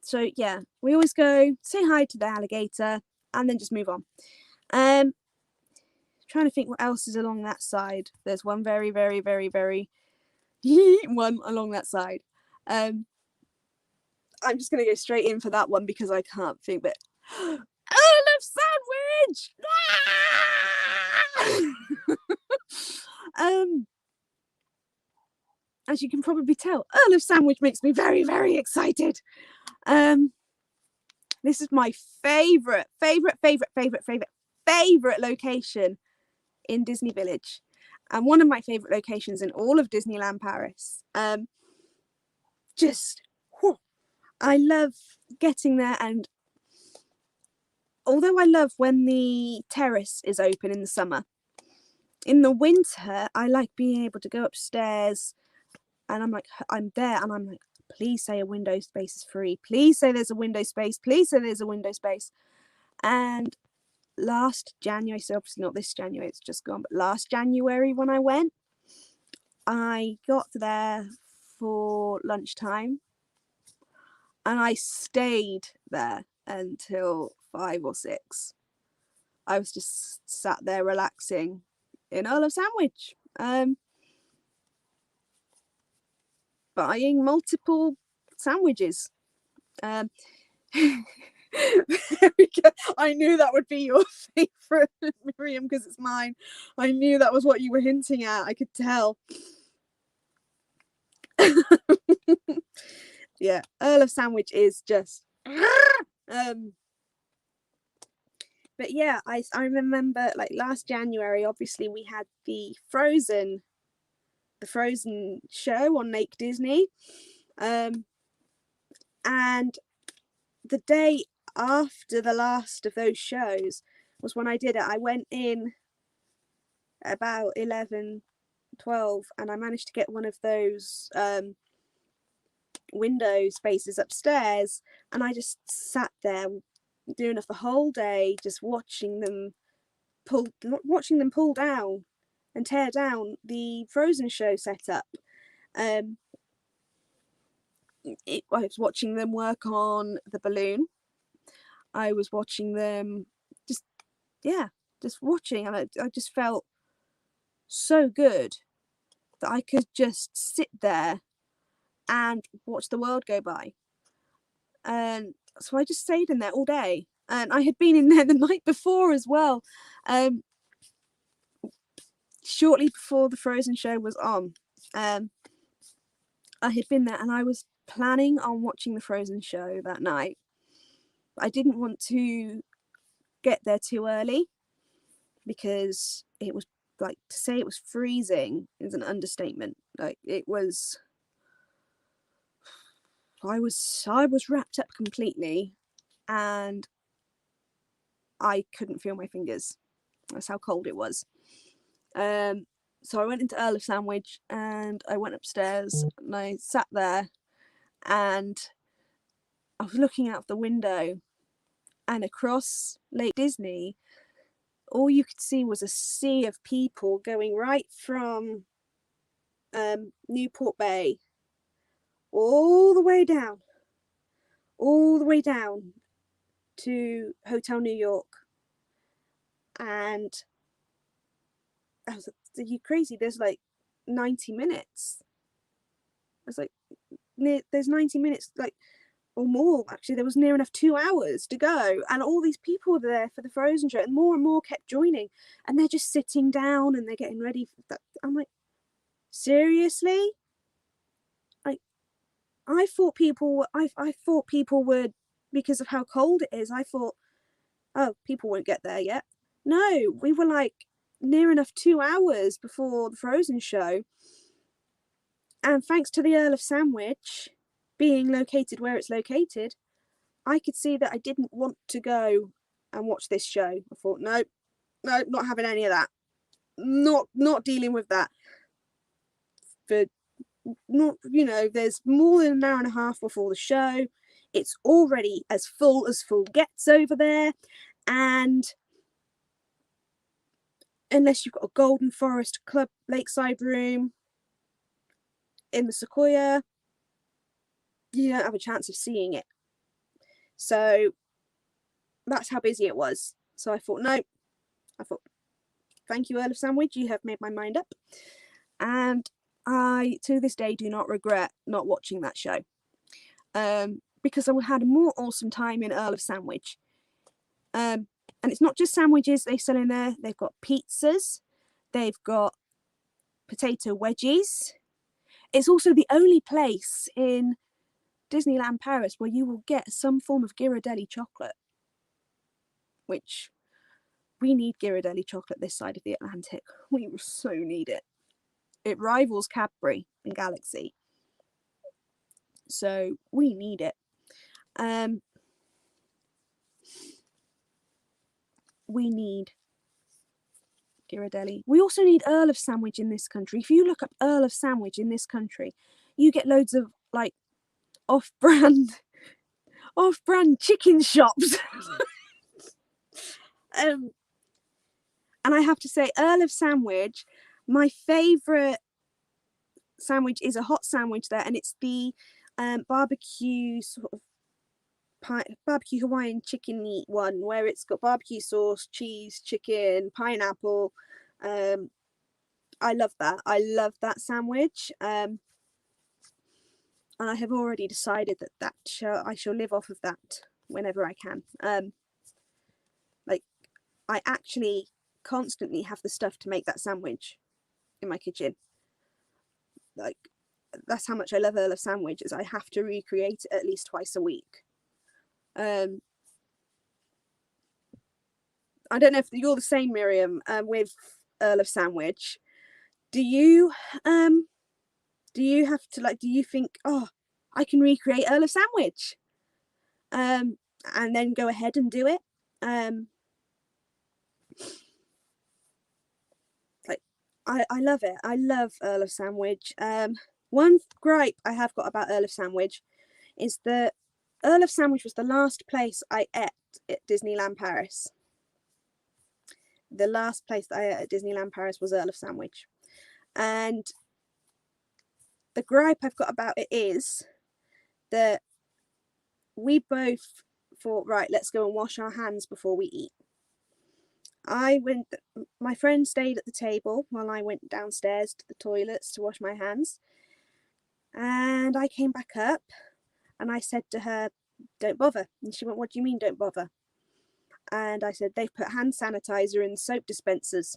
So yeah, we always go say hi to the alligator and then just move on. Trying to think what else is along that side. There's one very, very, very, very one along that side. I'm just gonna go straight in for that one because I can't think. But Earl of Sandwich. As you can probably tell, Earl of Sandwich makes me very, very excited. This is my favorite location in Disney Village, and one of my favorite locations in all of Disneyland Paris. I love getting there, and although I love when the terrace is open in the summer, in the winter I like being able to go upstairs, and I'm there and I'm like, please say a window space is free, please say there's a window space, please say there's a window space. And last January, so obviously not this January, it's just gone, but last January when I went, I got there for lunchtime and I stayed there until 5 or 6. I was just sat there relaxing in Earl of Sandwich, buying multiple sandwiches. There we go. I knew that would be your favourite, Miriam, because it's mine. I knew that was what you were hinting at. I could tell. Yeah, Earl of Sandwich is just But yeah, I remember like last January, obviously we had the Frozen show on Lake Disney. And the day after the last of those shows was when I did it. I went in about 11, 12, and I managed to get one of those window spaces upstairs, and I just sat there doing it the whole day, just watching them pull down and tear down the Frozen show setup. I was watching them work on the balloon. I was watching them just watching, and I just felt so good that I could just sit there and watch the world go by. And so I just stayed in there all day, and I had been in there the night before as well, shortly before the Frozen show was on. I had been there, and I was planning on watching the Frozen show that night. I didn't want to get there too early, because it was, like, to say it was freezing is an understatement. Like, it was, I was wrapped up completely, and I couldn't feel my fingers. That's how cold it was. So I went into Earl of Sandwich, and I went upstairs, and I sat there, and I was looking out the window, and across Lake Disney, all you could see was a sea of people going right from Newport Bay all the way down to Hotel New York. And I was like, are you crazy? There's like 90 minutes. I was like, there's 90 minutes, like, or more actually. There was near enough 2 hours to go, and all these people were there for the Frozen show, and more kept joining, and they're just sitting down and they're getting ready for that. I'm like, seriously? Like, I thought people would, because of how cold it is, I thought, oh, people won't get there yet. No, we were like near enough 2 hours before the Frozen show, and thanks to the Earl of Sandwich being located where it's located, I could see that I didn't want to go and watch this show. I thought, no, not having any of that. Not dealing with that. For not, there's more than an hour and a half before the show. It's already as full gets over there, and unless you've got a Golden Forest Club lakeside room in the Sequoia, you don't have a chance of seeing it. So that's how busy it was. So I thought, thank you, Earl of Sandwich, you have made my mind up. And I, to this day, do not regret not watching that show. Because I had a more awesome time in Earl of Sandwich. And it's not just sandwiches they sell in there. They've got pizzas. They've got potato wedgies. It's also the only place in Disneyland Paris where you will get some form of Ghirardelli chocolate, which we need Ghirardelli chocolate this side of the Atlantic. We so need it. It rivals Cadbury in Galaxy, so we need it. We need Ghirardelli. We also need Earl of Sandwich in this country. If you look up Earl of Sandwich in this country, you get loads of like off-brand chicken shops. And I have to say, Earl of Sandwich, my favourite sandwich is a hot sandwich there, and it's the barbecue sort of barbecue Hawaiian chicken meat one, where it's got barbecue sauce, cheese, chicken, pineapple. I love that. I love that sandwich. And I have already decided that I shall live off of that whenever I can. Like, I actually constantly have the stuff to make that sandwich in my kitchen. Like, that's how much I love Earl of Sandwich, is I have to recreate it at least twice a week. I don't know if you're the same, Miriam, with Earl of Sandwich. Do you have to, like, do you think, oh, I can recreate Earl of Sandwich, and then go ahead and do it? Like, I love it. I love Earl of Sandwich. One gripe I have got about Earl of Sandwich is that Earl of Sandwich was the last place I ate at Disneyland Paris. The last place that I ate at Disneyland Paris was Earl of Sandwich. And the gripe I've got about it is that we both thought, right, let's go and wash our hands before we eat. My friend stayed at the table while I went downstairs to the toilets to wash my hands. And I came back up and I said to her, don't bother. And she went, what do you mean, don't bother? And I said, they've put hand sanitizer in the soap dispensers.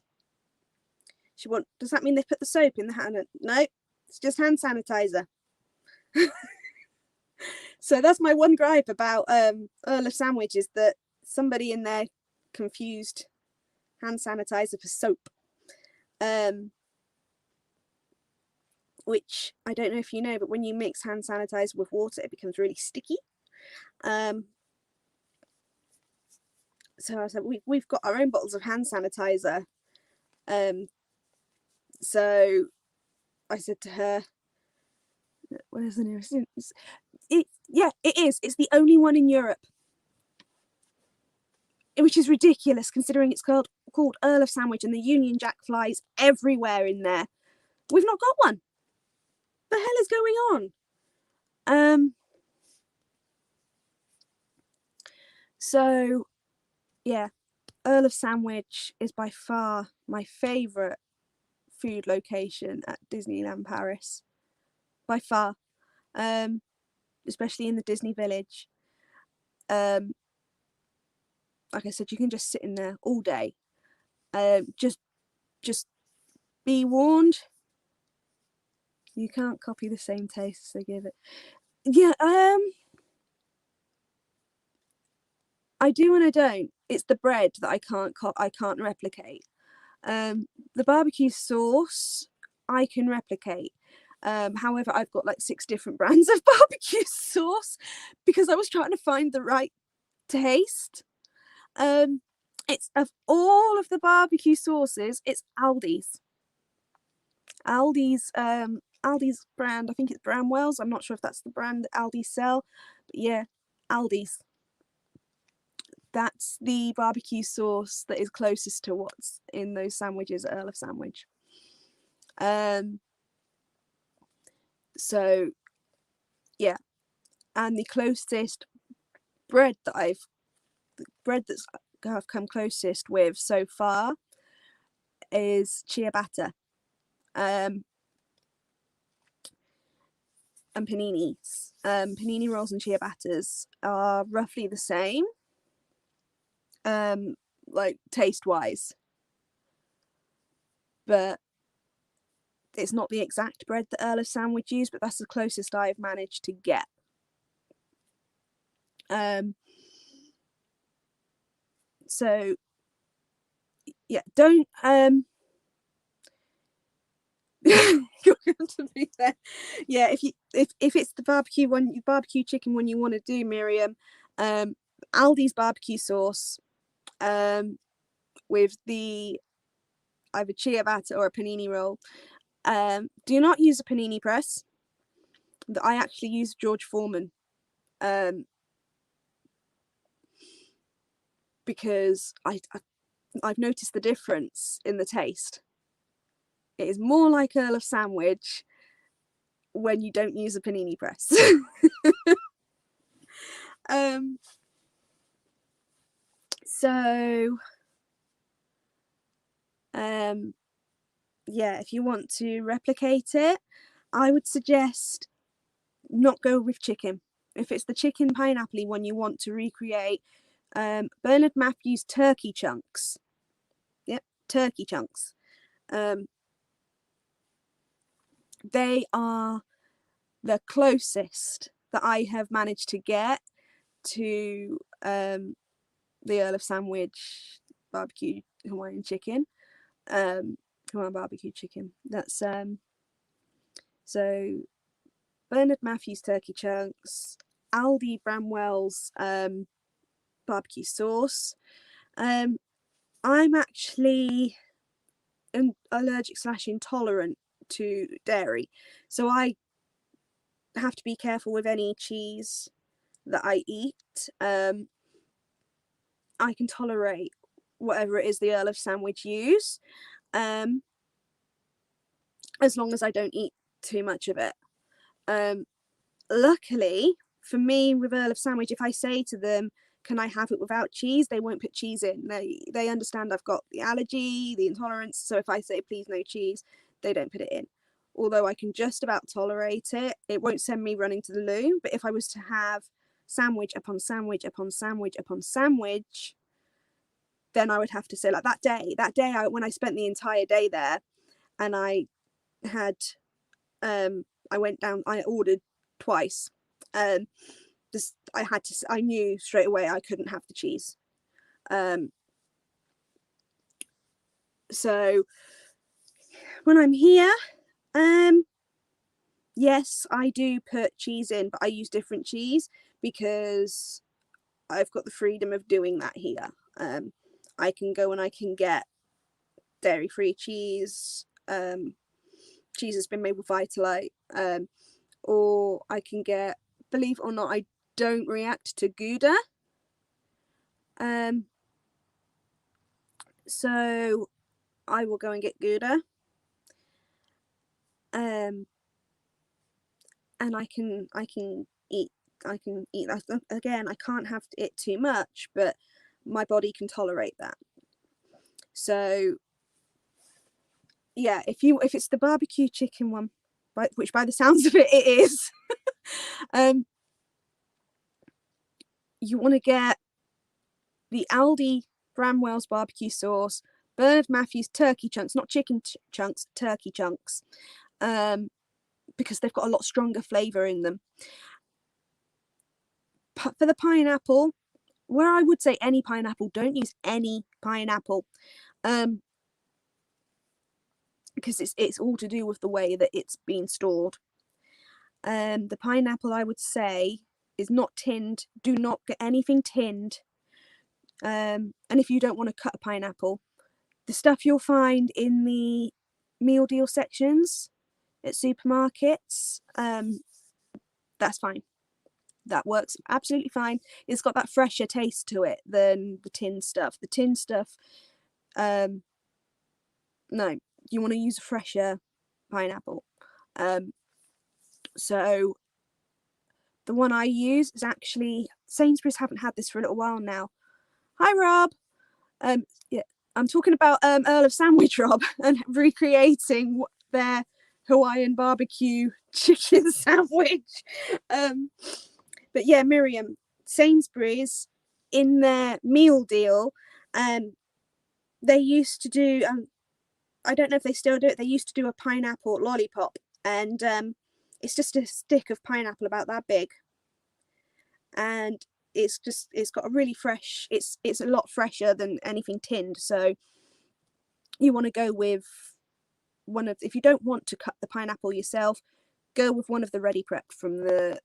She went, does that mean they put the soap in the hand? No, it's just hand sanitizer. So that's my one gripe about Earl of Sandwich, is that somebody in there confused hand sanitizer for soap. Which I don't know if you know, but when you mix hand sanitizer with water, it becomes really sticky. So I said, we've got our own bottles of hand sanitizer. So I said to her, where's the nearest? Yeah, it is. It's the only one in Europe. Which is ridiculous, considering it's called Earl of Sandwich and the Union Jack flies everywhere in there. We've not got one. The hell is going on? So yeah, Earl of Sandwich is by far my favourite food location at Disneyland Paris. By far. Especially in the Disney Village. Like I said, you can just sit in there all day. Just be warned, you can't copy the same taste they give it. Yeah, I do and I don't. It's the bread that I can't replicate. The barbecue sauce I can replicate. However, I've got like 6 different brands of barbecue sauce because I was trying to find the right taste. It's, of all of the barbecue sauces, it's Aldi's brand. I think it's Bramwell's. I'm not sure if that's the brand that Aldi sell, but yeah, Aldi's. That's the barbecue sauce that is closest to what's in those sandwiches at Earl of Sandwich. So yeah, and the closest bread that's I've come closest with so far is ciabatta, and paninis. Panini rolls and ciabattas are roughly the same, like taste wise, but it's not the exact bread that Earl of Sandwich used, but that's the closest I've managed to get. So yeah, don't you're going to be there. Yeah, if it's the barbecue chicken one you want to do, Miriam, Aldi's barbecue sauce, with the either ciabatta or a panini roll. Do not use a panini press. I actually use George Foreman, because I've noticed the difference in the taste. It is more like Earl of Sandwich when you don't use a panini press. So yeah, if you want to replicate it, I would suggest not go with chicken. If it's the chicken pineapple one you want to recreate, Bernard Matthews turkey chunks. Yep, turkey chunks. They are the closest that I have managed to get to the Earl of Sandwich barbecue Hawaiian chicken, Hawaiian barbecue chicken. That's so Bernard Matthews turkey chunks, Aldi Bramwell's barbecue sauce. I'm actually allergic / intolerant to dairy, so I have to be careful with any cheese that I eat. I can tolerate whatever it is the Earl of Sandwich use, as long as I don't eat too much of it. Luckily for me with Earl of Sandwich, if I say to them, can I have it without cheese, they won't put cheese in. They understand I've got the allergy, the intolerance, so if I say please no cheese, they don't put it in. Although I can just about tolerate it, it won't send me running to the loo. But if I was to have sandwich upon sandwich upon sandwich upon sandwich, then I would have to say, like that day when I spent the entire day there, and I had I went down, I ordered twice. I knew straight away I couldn't have the cheese. So when I'm here, yes, I do put cheese in, but I use different cheese because I've got the freedom of doing that here. I can go and I can get dairy-free cheese. Cheese has been made with Vitalite. Or I can get, believe it or not, I don't react to Gouda. So I will go and get Gouda. And I can eat that. Again, I can't have it too much, but my body can tolerate that. So yeah, if it's the barbecue chicken one, which by the sounds of it is, you want to get the Aldi Bramwell's barbecue sauce, Bernard Matthews turkey chunks, not chicken chunks, turkey chunks, because they've got a lot stronger flavour in them. For the pineapple, where I would say any pineapple, don't use any pineapple, because it's all to do with the way that it's been stored. The pineapple, I would say, is not tinned. Do not get anything tinned. And if you don't want to cut a pineapple, the stuff you'll find in the meal deal sections at supermarkets, that's fine. That works absolutely fine. It's got that fresher taste to it than the tin stuff. The tin stuff, no, you want to use a fresher pineapple. So the one I use is actually, Sainsbury's haven't had this for a little while now. Hi, Rob. Yeah, I'm talking about Earl of Sandwich, Rob, and recreating their Hawaiian barbecue chicken sandwich. But yeah, Miriam, Sainsbury's in their meal deal, they used to do, I don't know if they still do it, they used to do a pineapple lollipop, and it's just a stick of pineapple about that big, and it's got a really fresh, it's a lot fresher than anything tinned. So you want to go with one of, if you don't want to cut the pineapple yourself, go with one of the ready prepped from the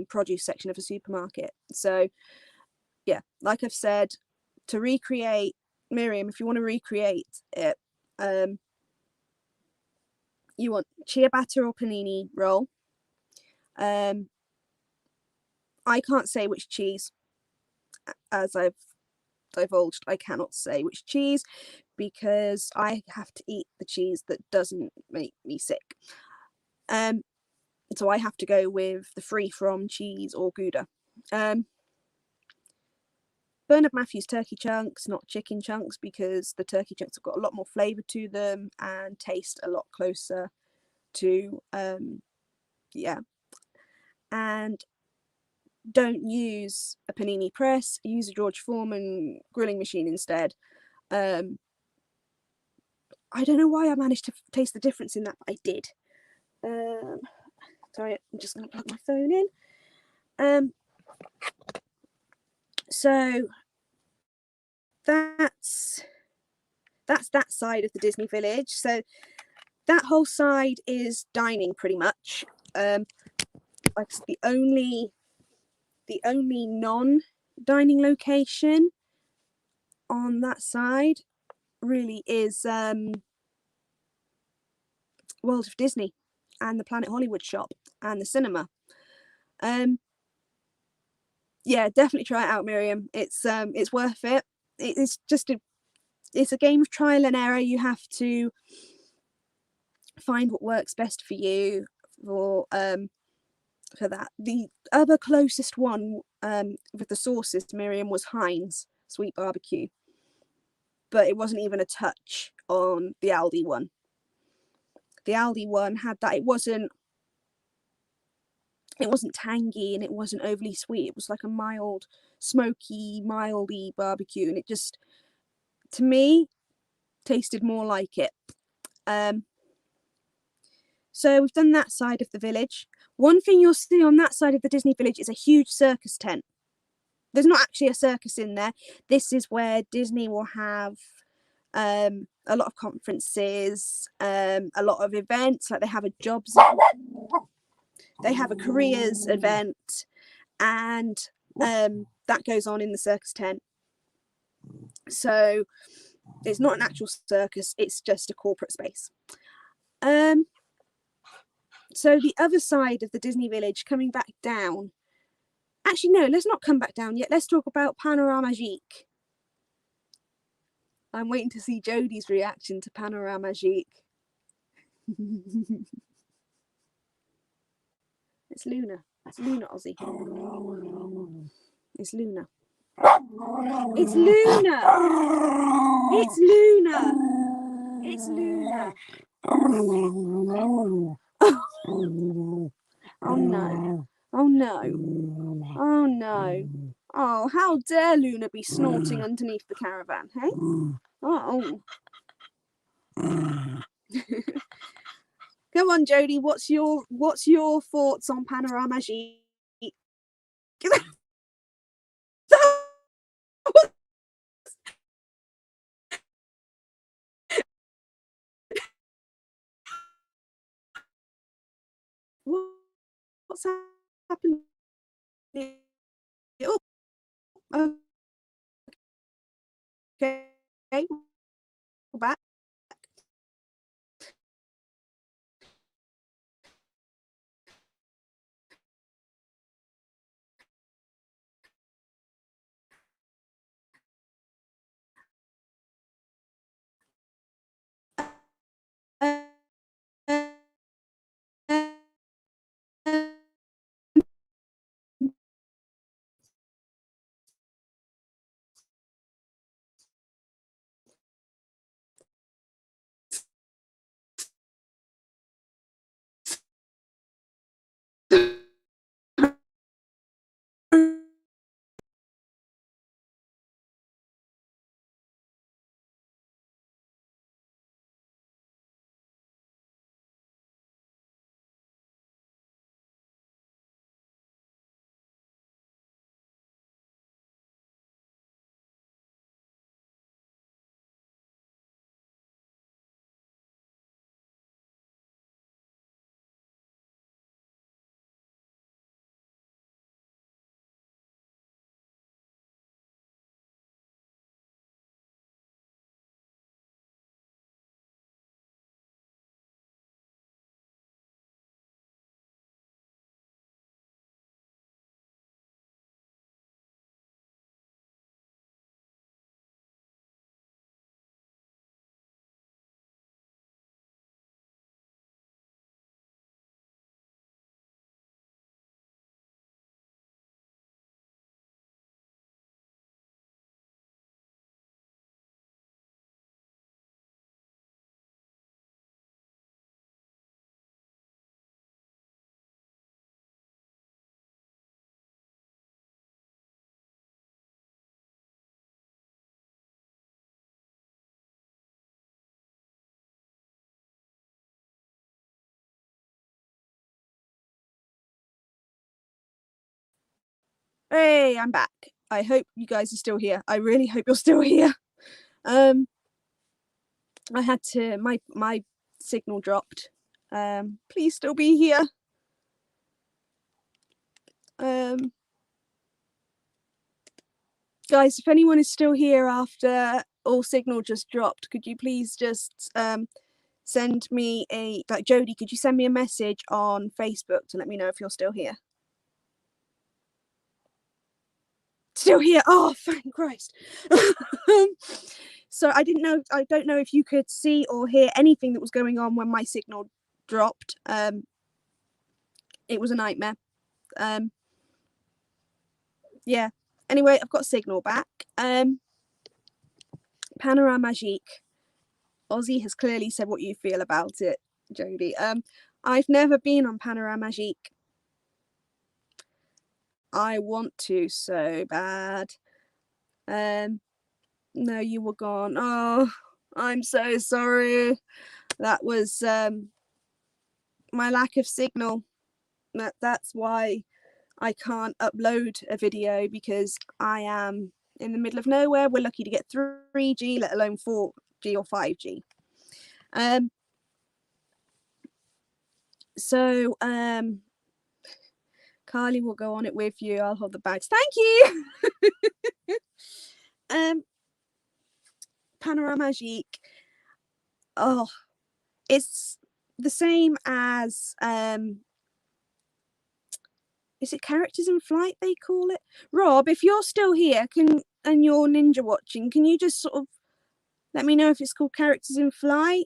produce section of a supermarket. So yeah, like I've said, to recreate, Miriam, if you want to recreate it, you want ciabatta or panini roll. I can't say which cheese, as I've divulged. I cannot say which cheese because I have to eat the cheese that doesn't make me sick. So I have to go with the free from cheese or Gouda. Bernard Matthews turkey chunks, not chicken chunks, because the turkey chunks have got a lot more flavour to them and taste a lot closer to, yeah. And don't use a panini press, use a George Foreman grilling machine instead. I don't know why I managed to taste the difference in that, but I did. Sorry, I'm just going to plug my phone in. So that's that side of the Disney Village. So that whole side is dining pretty much. Like the only non-dining location on that side really is World of Disney and the Planet Hollywood shop and the cinema. Yeah, definitely try it out, Miriam. It's worth it. It's just it's a game of trial and error. You have to find what works best for you for that. The other closest one with the sauces to Miriam was Heinz Sweet Barbecue, but it wasn't even a touch on the Aldi one. The Aldi one had that. It wasn't tangy and it wasn't overly sweet. It was like a mild, smoky, mildy barbecue, and it just, to me, tasted more like it. So we've done that side of the village. One thing you'll see on that side of the Disney Village is a huge circus tent. There's not actually a circus in there. This is where Disney will have a lot of conferences, a lot of events. Like they have a careers event, and that goes on in the circus tent. So it's not an actual circus, it's just a corporate space. So the other side of the Disney Village, coming back down. Actually, no, let's not come back down yet. Let's talk about Panorama Magique. I'm waiting to see Jodie's reaction to Panorama Magique. It's Luna. It's Luna, Ozzy. It's Luna. It's Luna. It's Luna. It's Luna. Oh no. Oh no. Oh no. Oh, how dare Luna be snorting underneath the caravan, hey? Oh. Come on, Jodie, what's your thoughts on Panorama Magique? What's happened? Oh, okay, we're back. Hey, I'm back. I hope you guys are still here. I really hope you're still here. I had to, my signal dropped. Please still be here. Guys, if anyone is still here after all signal just dropped, could you please just send me a, like, Jodie, could you send me a message on Facebook to let me know if you're still here? Still here. Oh, thank Christ. So I don't know if you could see or hear anything that was going on when my signal dropped. It was a nightmare. Yeah. Anyway, I've got signal back. Panorama Magique. Ozzy has clearly said what you feel about it, Jodie. I've never been on Panorama Magique. I want to so bad. No, you were gone. Oh, I'm so sorry. That was my lack of signal. That's why I can't upload a video, because I am in the middle of nowhere. We're lucky to get 3G, let alone 4G or 5G. So Carly will go on it with you. I'll hold the bags. Thank you. Panorama Magique. Oh, it's the same as is it Characters in Flight they call it? Rob, if you're still here, and you're ninja watching, can you just sort of let me know if it's called Characters in Flight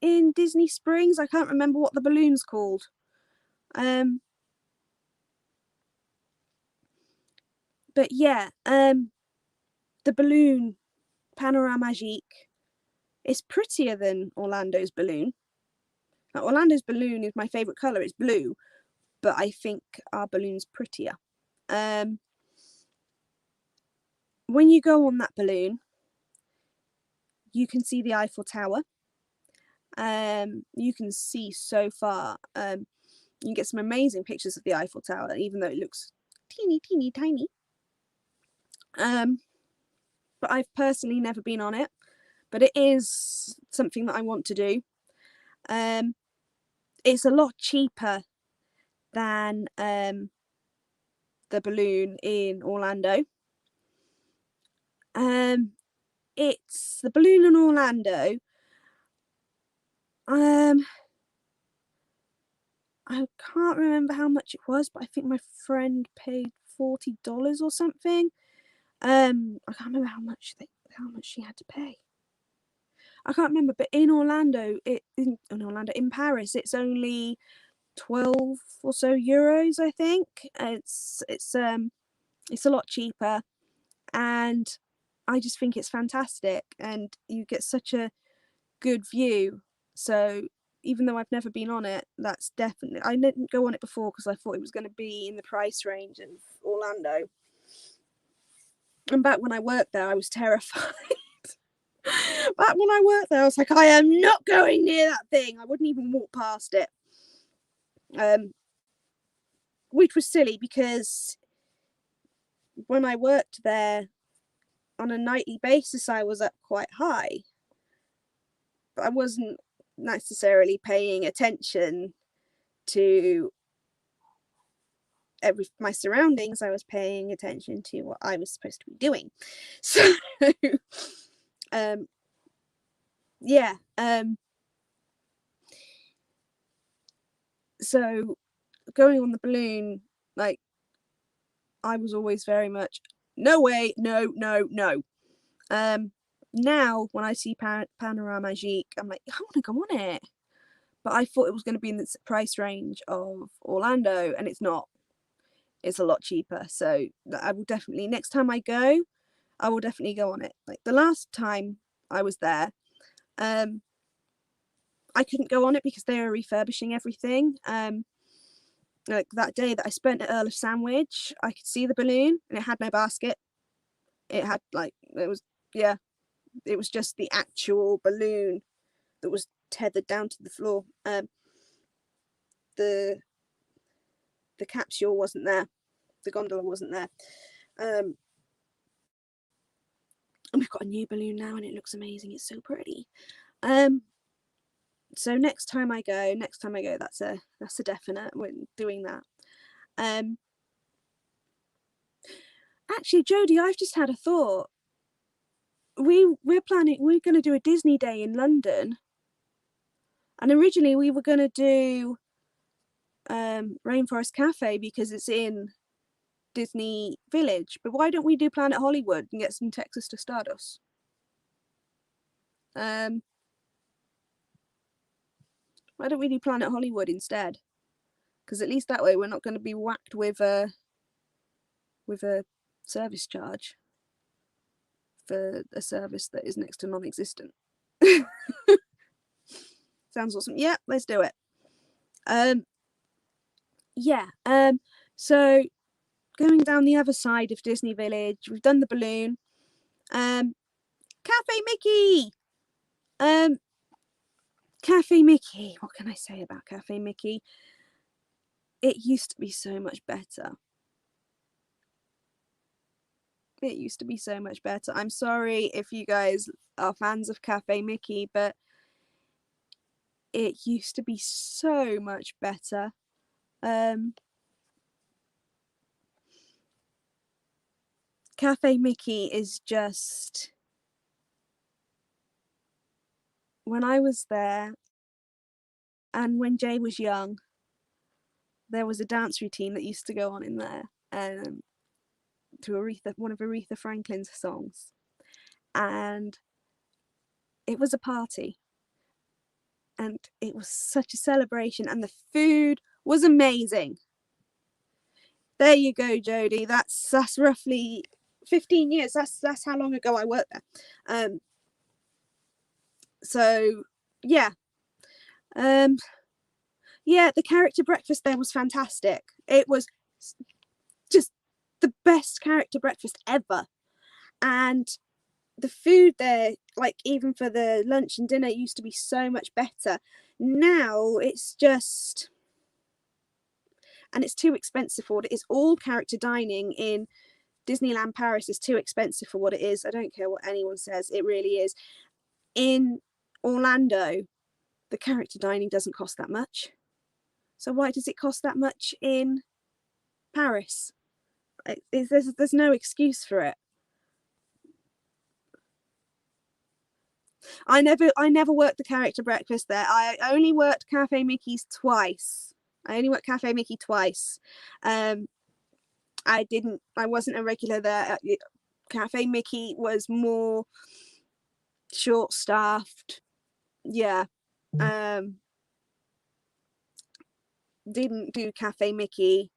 in Disney Springs? I can't remember what the balloon's called. But yeah, the balloon Panorama Magique is prettier than Orlando's balloon. Now, Orlando's balloon is my favourite colour. It's blue, but I think our balloon's prettier. When you go on that balloon, you can see the Eiffel Tower. You can see so far. You can get some amazing pictures of the Eiffel Tower, even though it looks teeny tiny. But I've personally never been on it, but it is something that I want to do. It's a lot cheaper than the balloon in Orlando. It's the balloon in Orlando. I can't remember how much it was, but I think my friend paid $40 or something. I can't remember how much she had to pay. I can't remember, but in Orlando, in Paris, it's only 12 or so euros, I think. It's a lot cheaper, and I just think it's fantastic, and you get such a good view. So even though I've never been on it, that's definitely, I didn't go on it before because I thought it was going to be in the price range of Orlando. And back when I worked there, I was terrified. Back when I worked there, I was like, I am not going near that thing. I wouldn't even walk past it. Which was silly, because when I worked there on a nightly basis, I was up quite high. But I wasn't necessarily paying attention to my surroundings. I was paying attention to what I was supposed to be doing. So yeah. So going on the balloon, like, I was always very much, no way, no. Now when I see Panorama Magique, I'm like, I want to go on it. But I thought it was going to be in the price range of Orlando, and it's not. It's a lot cheaper. So I will definitely, next time I go, I will definitely go on it. Like the last time I was there, I couldn't go on it because they were refurbishing everything. Like that day that I spent at Earl of Sandwich, I could see the balloon and it had no basket. It had it was just the actual balloon that was tethered down to the floor. The capsule wasn't there. The gondola wasn't there. And we've got a new balloon now and it looks amazing. It's so pretty. So next time I go, that's a definite. We're doing that. Actually, Jodie, I've just had a thought. We're going to do a Disney day in London, and originally we were going to do Rainforest Cafe because it's in Disney Village. But why don't we do Planet Hollywood and get some Texas to Stardust? Why don't we do Planet Hollywood instead? Because at least that way we're not going to be whacked with a service charge for a service that is next to non-existent. Sounds awesome. Yeah, let's do it. So going down the other side of Disney Village, we've done the balloon. Cafe Mickey. Cafe Mickey. What can I say about Cafe Mickey? It used to be so much better. It used to be so much better. I'm sorry if you guys are fans of Cafe Mickey, but it used to be so much better. Cafe Mickey is just... When I was there, and when Jay was young, there was a dance routine that used to go on in there, to one of Aretha Franklin's songs, and it was a party, and it was such a celebration, and the food was amazing. There you go, Jodie. That's roughly 15 years. That's how long ago I worked there. So yeah. Yeah, the character breakfast there was fantastic. It was just the best character breakfast ever. And the food there, like even for the lunch and dinner, used to be so much better. Now it's just... And it's too expensive for what it is. All character dining in Disneyland Paris is too expensive for what it is. I don't care what anyone says, it really is. In Orlando, the character dining doesn't cost that much. So why does it cost that much in Paris? There's no excuse for it. I never worked the character breakfast there. I only worked Cafe Mickey's twice. I wasn't a regular there. Cafe Mickey was more short-staffed. Yeah. Didn't do Cafe Mickey.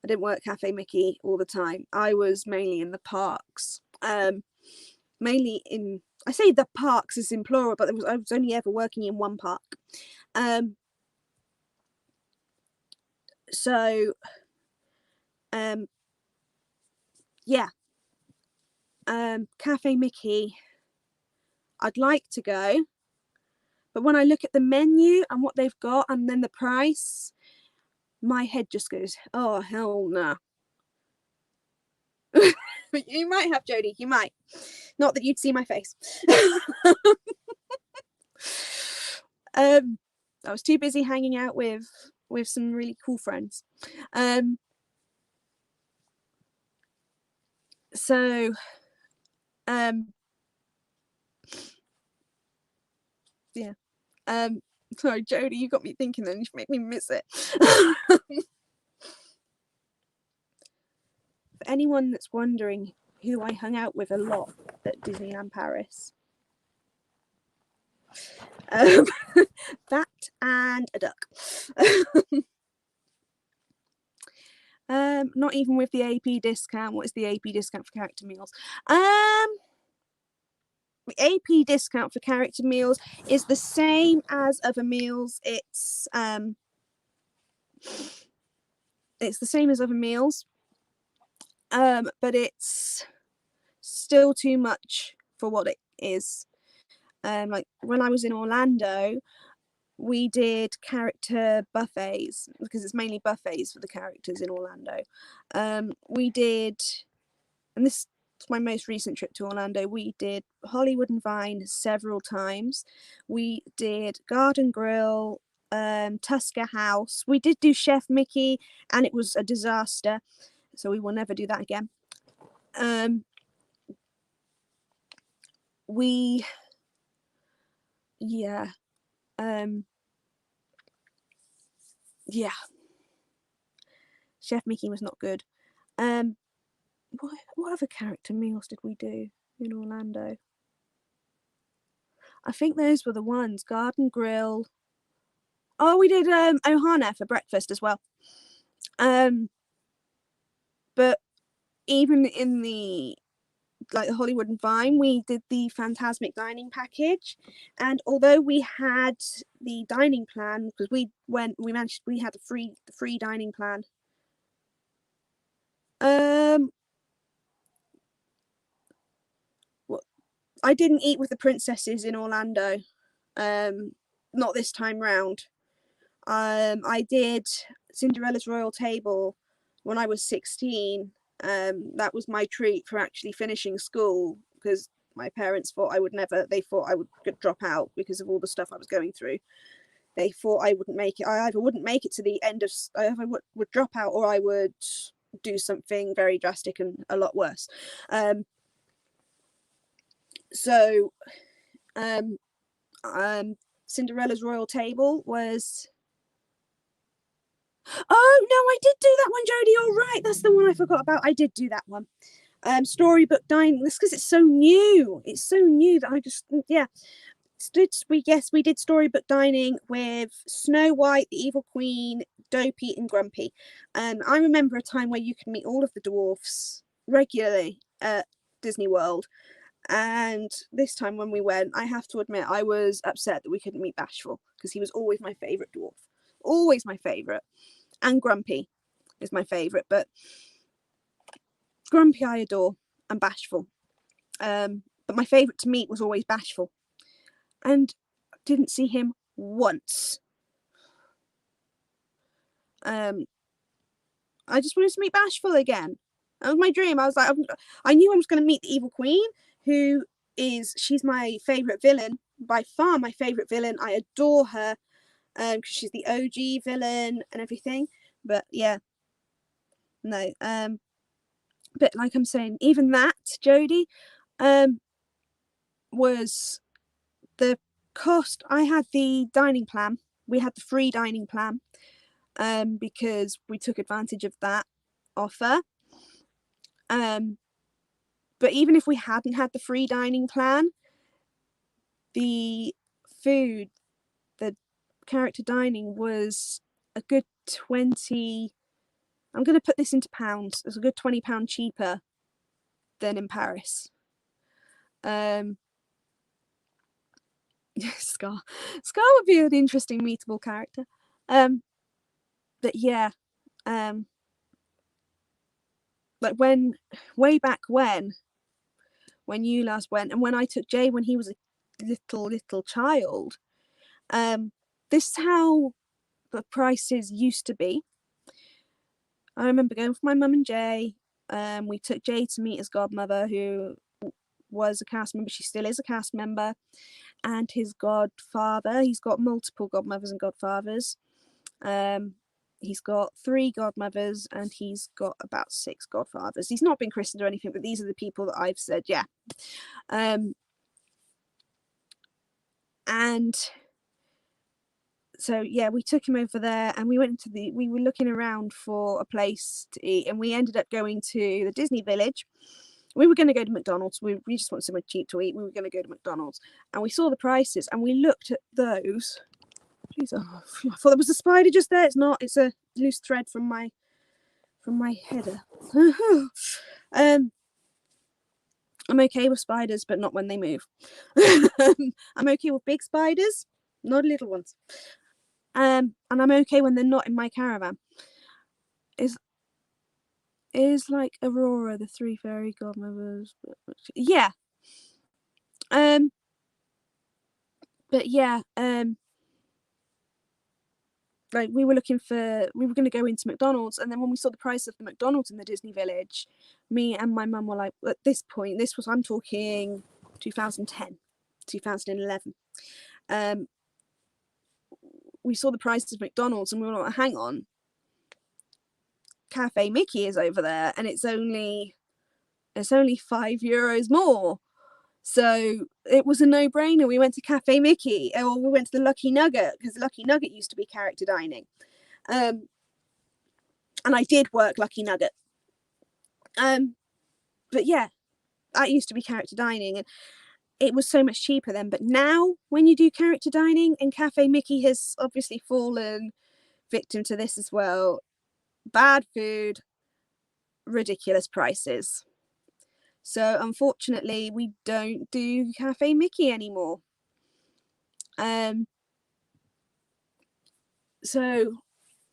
I didn't work Cafe Mickey all the time. I was mainly in the parks. Mainly in... I say the parks is in plural, but I was only ever working in one park. Yeah. Cafe Mickey, I'd like to go, but when I look at the menu and what they've got and then the price, my head just goes, oh hell no. But you might have, Jodie, you might. Not that you'd see my face. I was too busy hanging out with some really cool friends. Yeah. Sorry, Jodie, you got me thinking then. You make me miss it. For anyone that's wondering who I hung out with a lot at Disneyland Paris, that and a duck. Not even with the AP discount. What is the AP discount for character meals? The AP discount for character meals is the same as other meals. It's the same as other meals, but it's still too much for what it is. Like when I was in Orlando, we did character buffets because it's mainly buffets for the characters in Orlando. We did, and this my most recent trip to Orlando, we did Hollywood and Vine several times. We did Garden Grill, Tusker House. We did do Chef Mickey, and it was a disaster, so we will never do that again. Chef Mickey was not good. What other character meals did we do in Orlando? I think those were the ones. Garden Grill. Oh, we did Ohana for breakfast as well. But even in the Hollywood and Vine, we did the Fantasmic dining package, and although we had the dining plan, because we had the free dining plan. I didn't eat with the princesses in Orlando, not this time round. I did Cinderella's Royal Table when I was 16. That was my treat for actually finishing school, because my parents thought I would drop out because of all the stuff I was going through. They thought I wouldn't make it. I either wouldn't make it to the end of, I either would drop out, or I would do something very drastic and a lot worse. Cinderella's Royal Table was... Oh no, I did do that one, Jodie. All right, that's the one I forgot about. I did do that one. Storybook Dining. That's because it's so new. It's so new that I just we did Storybook Dining with Snow White, the Evil Queen, Dopey, and Grumpy. I remember a time where you could meet all of the dwarfs regularly at Disney World. And this time when we went, I have to admit, I was upset that we couldn't meet Bashful, because he was always my favourite dwarf. Always my favourite. And Grumpy is my favourite, but Grumpy I adore, and Bashful. But my favourite to meet was always Bashful. And didn't see him once. I just wanted to meet Bashful again. That was my dream. I was like, I knew I was going to meet the Evil Queen, she's my favourite villain, by far my favourite villain. I adore her, because she's the OG villain and everything. But yeah, no. But like I'm saying, even that, Jodie, was the cost. I had the dining plan. We had the free dining plan, because we took advantage of that offer. But even if we hadn't had the free dining plan, the food, the character dining, was a good 20. I'm going to put this into pounds. It's a good £20 cheaper than in Paris. Scar would be an interesting meetable character. But yeah, like way back when you last went, and when I took Jay when he was a little child, this is how the prices used to be. I remember going with my mum and Jay. We took Jay to meet his godmother, who was a cast member. She still is a cast member. And his godfather. He's got multiple godmothers and godfathers. He's got 3 godmothers, and he's got about 6 godfathers. He's not been christened or anything, but these are the people that I've said, yeah. And so yeah, we took him over there, and we were looking around for a place to eat, and we ended up going to the Disney Village. We were going to go to McDonald's. We just want somewhere cheap to eat. We were going to go to McDonald's, and we saw the prices, and we looked at those. Jeez, I thought there was a spider just there. It's not. It's a loose thread from my header. I'm okay with spiders, but not when they move. I'm okay with big spiders, not little ones. And I'm okay when they're not in my caravan. Is like Aurora, the 3 fairy godmothers. Yeah. But yeah. like we were going to go into McDonald's, and then when we saw the price of the McDonald's in the Disney Village, me and my mum were like, at this point, I'm talking 2010, 2011. We saw the price of McDonald's and we were like, hang on, Cafe Mickey is over there, and it's only €5 more. So it was a no-brainer. We went to Cafe Mickey, or we went to the Lucky Nugget, because Lucky Nugget used to be character dining. And I did work Lucky Nugget. But yeah, that used to be character dining, and it was so much cheaper then. But now, when you do character dining, and Cafe Mickey has obviously fallen victim to this as well, bad food, ridiculous prices. So unfortunately, we don't do Cafe Mickey anymore. So,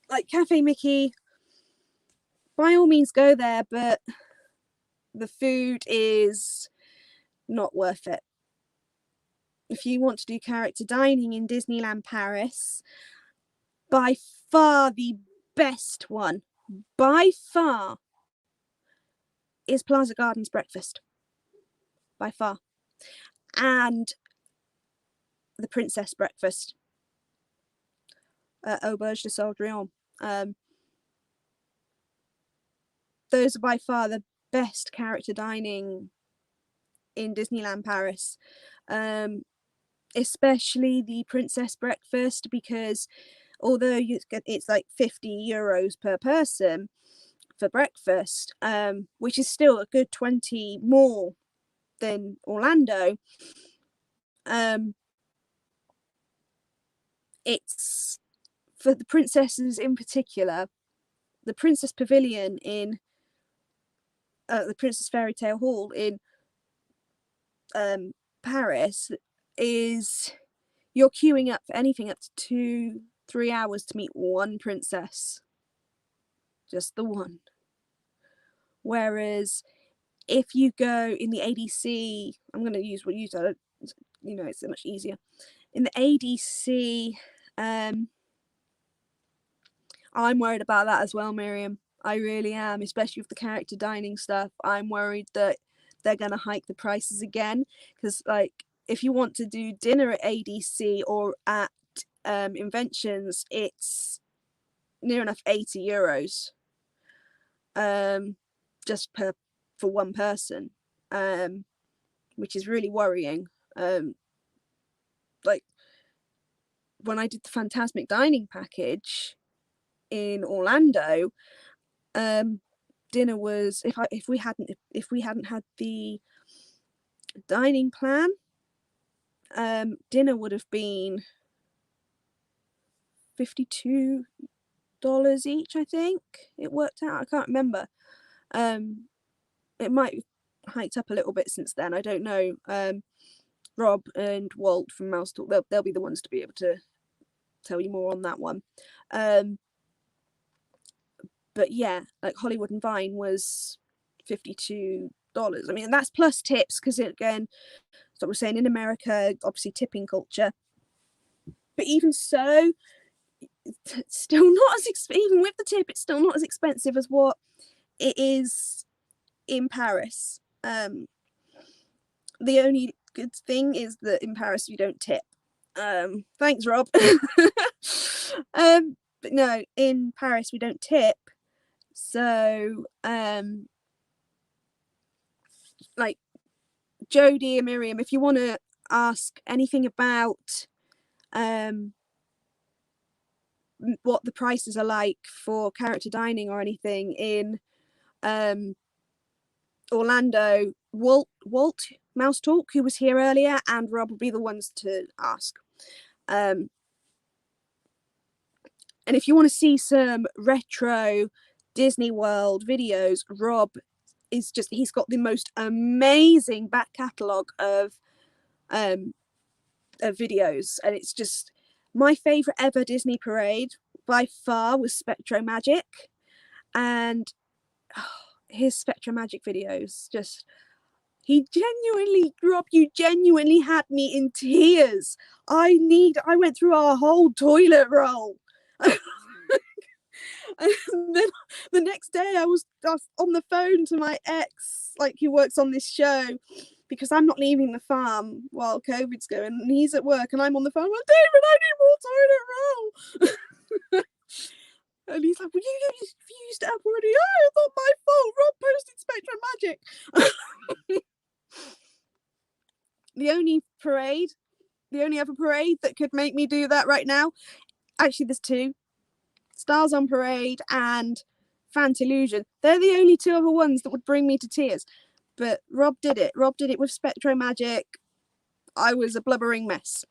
like, Cafe Mickey, by all means go there, but the food is not worth it. If you want to do character dining in Disneyland Paris, by far the best one, by far, is Plaza Gardens breakfast. By far. And the Princess breakfast at Auberge de Cendrillon. Those are by far the best character dining in Disneyland Paris. Especially the Princess breakfast, because although it's like €50 per person for breakfast, which is still a good 20 more than Orlando, it's for the princesses in particular. The Princess Pavilion in the Princess Fairy Tale Hall in Paris is, you're queuing up for anything up to 2-3 hours to meet one princess, just the one. Whereas if you go in the ADC, I'm going to use what you said, it's so much easier. In the ADC, I'm worried about that as well, Miriam. I really am, especially with the character dining stuff. I'm worried that they're going to hike the prices again, because like, if you want to do dinner at ADC or at Inventions, it's near enough €80 just for one person, which is really worrying. Like, when I did the Fantasmic Dining package in Orlando, dinner was, if we hadn't had the dining plan, dinner would have been $52 each, I think it worked out. I can't remember. It might have hiked up a little bit since then, I don't know. Rob and Walt from Mouse Talk, they'll be the ones to be able to tell you more on that one. But yeah, like Hollywood and Vine was $52. I mean, that's plus tips, because again, as I was saying, in America, obviously tipping culture. But even so, it's still not even with the tip, it's still not as expensive as what it is in Paris. The only good thing is that in Paris you don't tip. Thanks, Rob. But no, in Paris we don't tip. So, like, Jodie and Miriam, if you want to ask anything about what the prices are like for character dining or anything in Orlando, Walt Mouse Talk, who was here earlier, and Rob will be the ones to ask. And if you want to see some retro Disney World videos, Rob is he's got the most amazing back catalogue of videos, and it's just my favourite ever Disney parade by far was Spectro Magic, and his Spectro Magic videos, just Rob, you genuinely had me in tears. I went through our whole toilet roll. And then the next day I was on the phone to my ex, like, who works on this show, because I'm not leaving the farm while COVID's going, and he's at work, and I'm on the phone, like, David, I need more toilet roll. And he's like, well, you used it up already. Oh, it's not my fault. Rob posted Spectrum Magic. The only other parade that could make me do that right now, actually there's two, Stars on Parade and Fantillusion. They're the only two other ones that would bring me to tears. But Rob did it with Spectro Magic. I was a blubbering mess.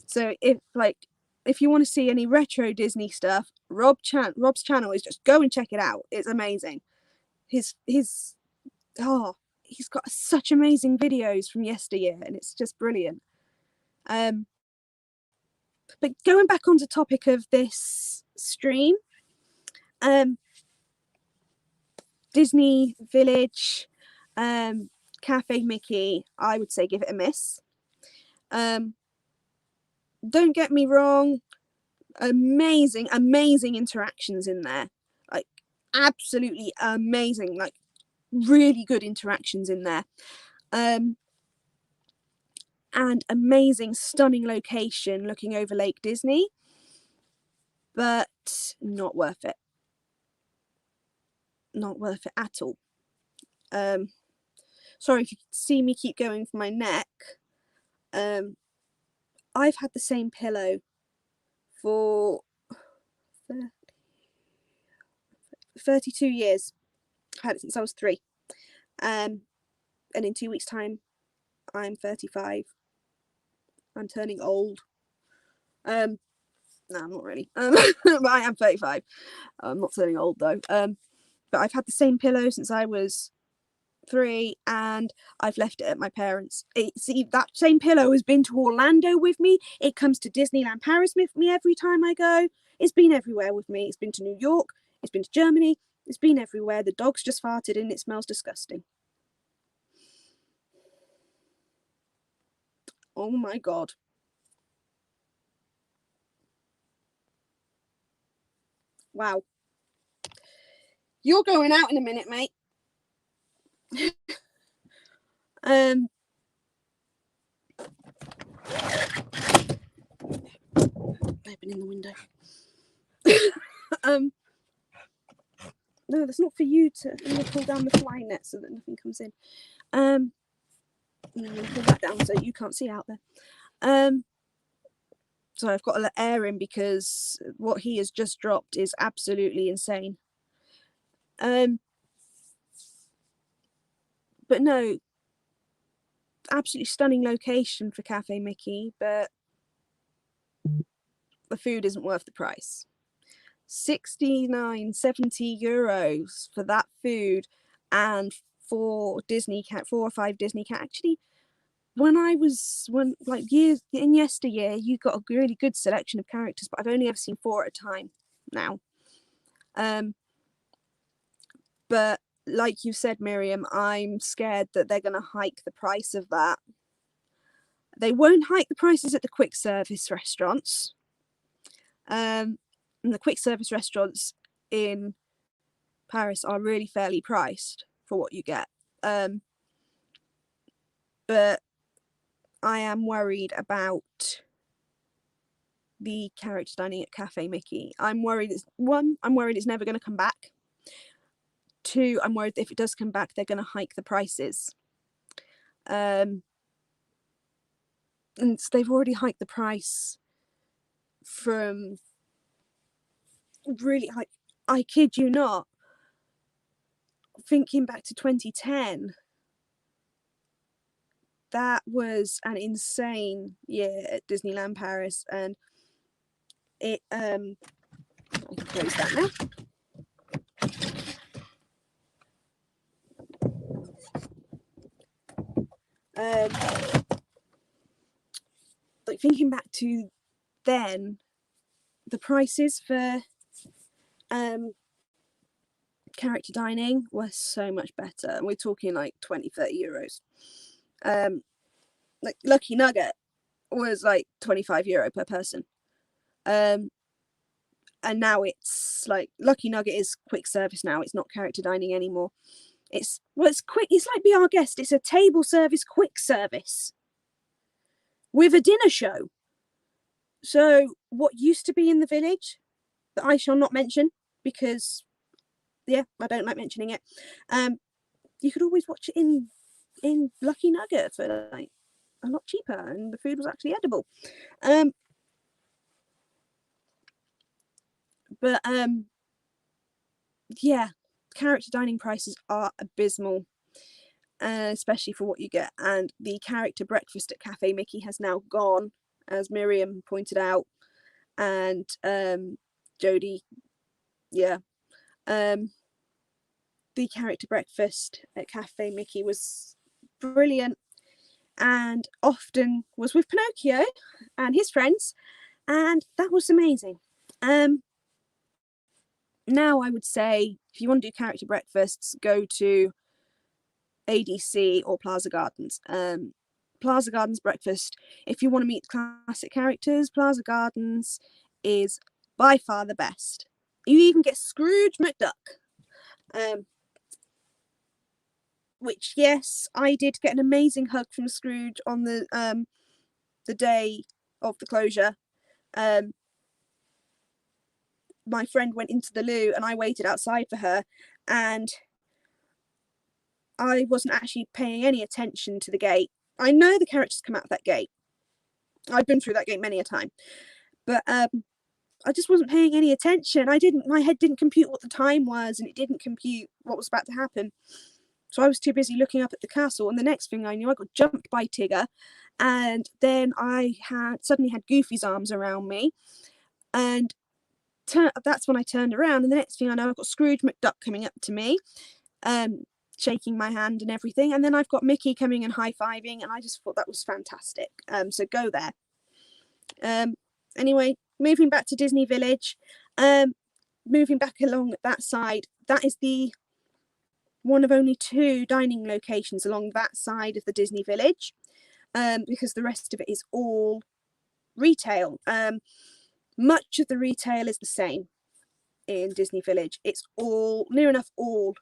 So if you want to see any retro Disney stuff, Rob's channel is just go and check it out. It's amazing. He's got such amazing videos from yesteryear, and it's just brilliant. But going back on the topic of this stream, Disney Village, Cafe Mickey, I would say give it a miss. Don't get me wrong, amazing interactions in there, like absolutely amazing, like really good interactions in there, and amazing stunning location looking over Lake Disney, but not worth it at all. Sorry if you can see me keep going for my neck. I've had the same pillow for 32 years. I've had it since I was 3. And in 2 weeks' time, I'm 35. I'm turning old. No, I'm not really. But I am 35. I'm not turning old though. But I've had the same pillow since I was 3, and I've left it at my parents'. See, that same pillow has been to Orlando with me. It comes to Disneyland Paris with me every time I go. It's been everywhere with me. It's been to New York. It's been to Germany. It's been everywhere. The dog's just farted and it smells disgusting. Oh my God. Wow. You're going out in a minute, mate. Opening the window. No, that's not for you to. I'm going to pull down the fly net so that nothing comes in. I'm going to pull that down so you can't see out there. So I've got to let air in because what he has just dropped is absolutely insane. But no, absolutely stunning location for Cafe Mickey, but the food isn't worth the price. 69-70 euros for that food, and 4 or 5 Disney cat. Actually, years in yesteryear, you got a really good selection of characters, but I've only ever seen 4 at a time now. But like you said, Miriam, I'm scared that they're going to hike the price of that. They won't hike the prices at the quick service restaurants. And the quick service restaurants in Paris are really fairly priced for what you get. But I am worried about the character dining at Cafe Mickey. I'm worried it's never going to come back. 2, I'm worried that if it does come back, they're going to hike the prices. And they've already hiked the price from really, like, I kid you not, thinking back to 2010, that was an insane year at Disneyland Paris, and it I can close that now. Like, thinking back to then, the prices for character dining were so much better, and we're talking like 20-30 euros. Like Lucky Nugget was like €25 per person, and And now it's like Lucky Nugget is quick service now. It's not character dining anymore. It's quick. It's like Be Our Guest. It's a table service, quick service with a dinner show. So what used to be in the village that I shall not mention because, yeah, I don't like mentioning it. You could always watch it in Lucky Nugget for like a lot cheaper, and the food was actually edible. But yeah, character dining prices are abysmal, especially for what you get. And the character breakfast at Cafe Mickey has now gone, as Miriam pointed out, and Jodie, yeah. The character breakfast at Cafe Mickey was brilliant, and often was with Pinocchio and his friends, and that was amazing. Now I would say if you want to do character breakfasts, go to ADC or Plaza Gardens. Plaza Gardens breakfast, if you want to meet classic characters, Plaza Gardens is by far the best. You even get Scrooge McDuck. Which, yes, I did get an amazing hug from Scrooge on the day of the closure. My friend went into the loo and I waited outside for her, and I wasn't actually paying any attention to the gate. I know the characters come out of that gate. I've been through that gate many a time. But I just wasn't paying any attention. My head didn't compute what the time was, and it didn't compute what was about to happen. So I was too busy looking up at the castle, and the next thing I knew, I got jumped by Tigger, and then I suddenly had Goofy's arms around me, and that's when I turned around, and the next thing I know, I've got Scrooge McDuck coming up to me, shaking my hand and everything, and then I've got Mickey coming and high-fiving, and I just thought that was fantastic. So go there. Anyway, moving back to Disney Village, moving back along that side, that is the one of only 2 dining locations along that side of the Disney Village, because the rest of it is all retail. Much of the retail is the same in Disney Village. It's all near enough all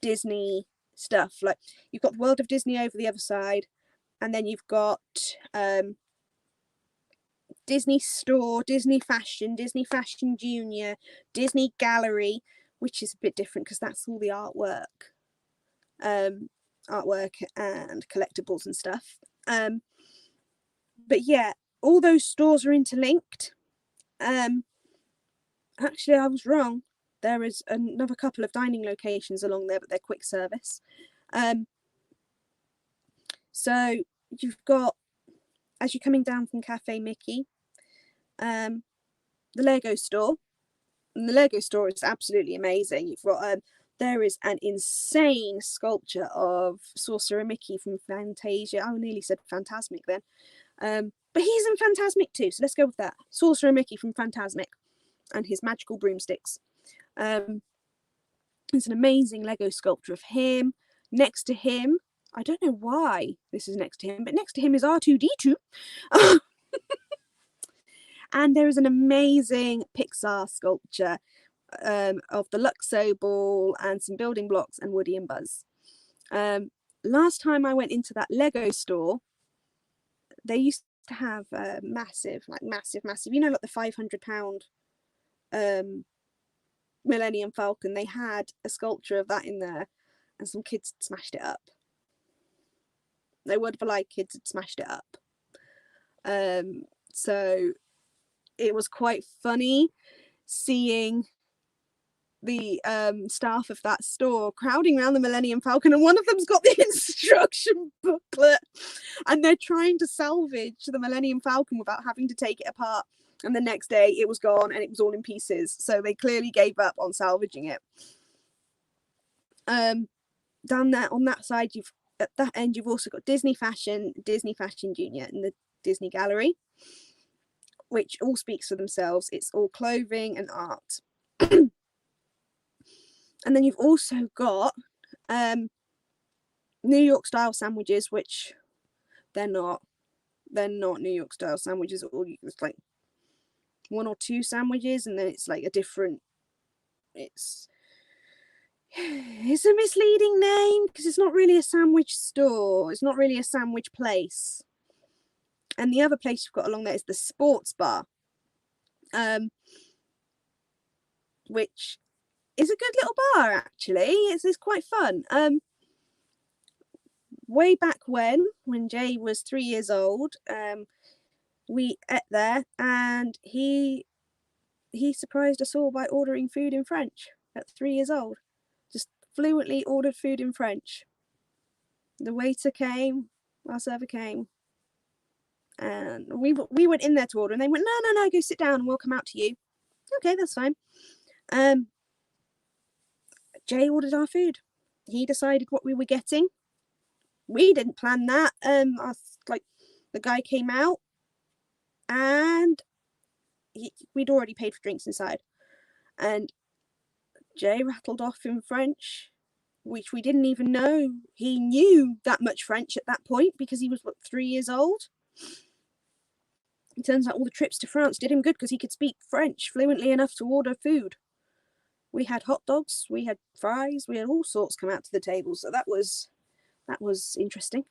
Disney stuff. Like, you've got the World of Disney over the other side, and then you've got Disney Store, Disney Fashion Junior, Disney Gallery, which is a bit different because that's all the artwork and collectibles and stuff. But yeah, all those stores are interlinked. Actually, I was wrong. There is another couple of dining locations along there, but they're quick service. So you've got, as you're coming down from Cafe Mickey, the Lego store. And the Lego store is absolutely amazing. You've got there is an insane sculpture of Sorcerer Mickey from Fantasia. I nearly said Fantasmic then. But he's in Fantasmic too, so let's go with that. Sorcerer Mickey from Fantasmic and his magical broomsticks. There's an amazing Lego sculpture of him. Next to him, I don't know why this is next to him, but next to him is R2-D2. And there is an amazing Pixar sculpture of the Luxo ball and some building blocks and Woody and Buzz. Last time I went into that Lego store, they used to have massive, you know, like the £500 Millennium Falcon. They had a sculpture of that in there, and some kids smashed it up. No word for lie, kids had smashed it up. So it was quite funny seeing the staff of that store crowding around the Millennium Falcon, and one of them's got the instruction booklet, and they're trying to salvage the Millennium Falcon without having to take it apart. And the next day it was gone and it was all in pieces. So they clearly gave up on salvaging it. Down there on that side, at that end, you've also got Disney Fashion Junior, and the Disney Gallery, which all speaks for themselves. It's all clothing and art. And then you've also got New York style sandwiches, which they're not New York style sandwiches. It's like 1 or 2 sandwiches, and then it's like a different, it's a misleading name because it's not really a sandwich store. It's not really a sandwich place. And the other place you've got along there is the sports bar, which is a good little bar actually. It's quite fun. Way back when Jay was 3 years old, we ate there, and he surprised us all by ordering food in French at 3 years old. Just fluently ordered food in French. The waiter came, our server came, and we went in there to order, and they went, no, go sit down and we'll come out to you. Okay, that's fine. Jay ordered our food. He decided what we were getting. We didn't plan that. The guy came out, and we'd already paid for drinks inside, and Jay rattled off in French, which we didn't even know he knew that much French at that point, because he was 3 years old. It turns out all the trips to France did him good because he could speak French fluently enough to order food. We had hot dogs, we had fries, we had all sorts come out to the table, so that was interesting.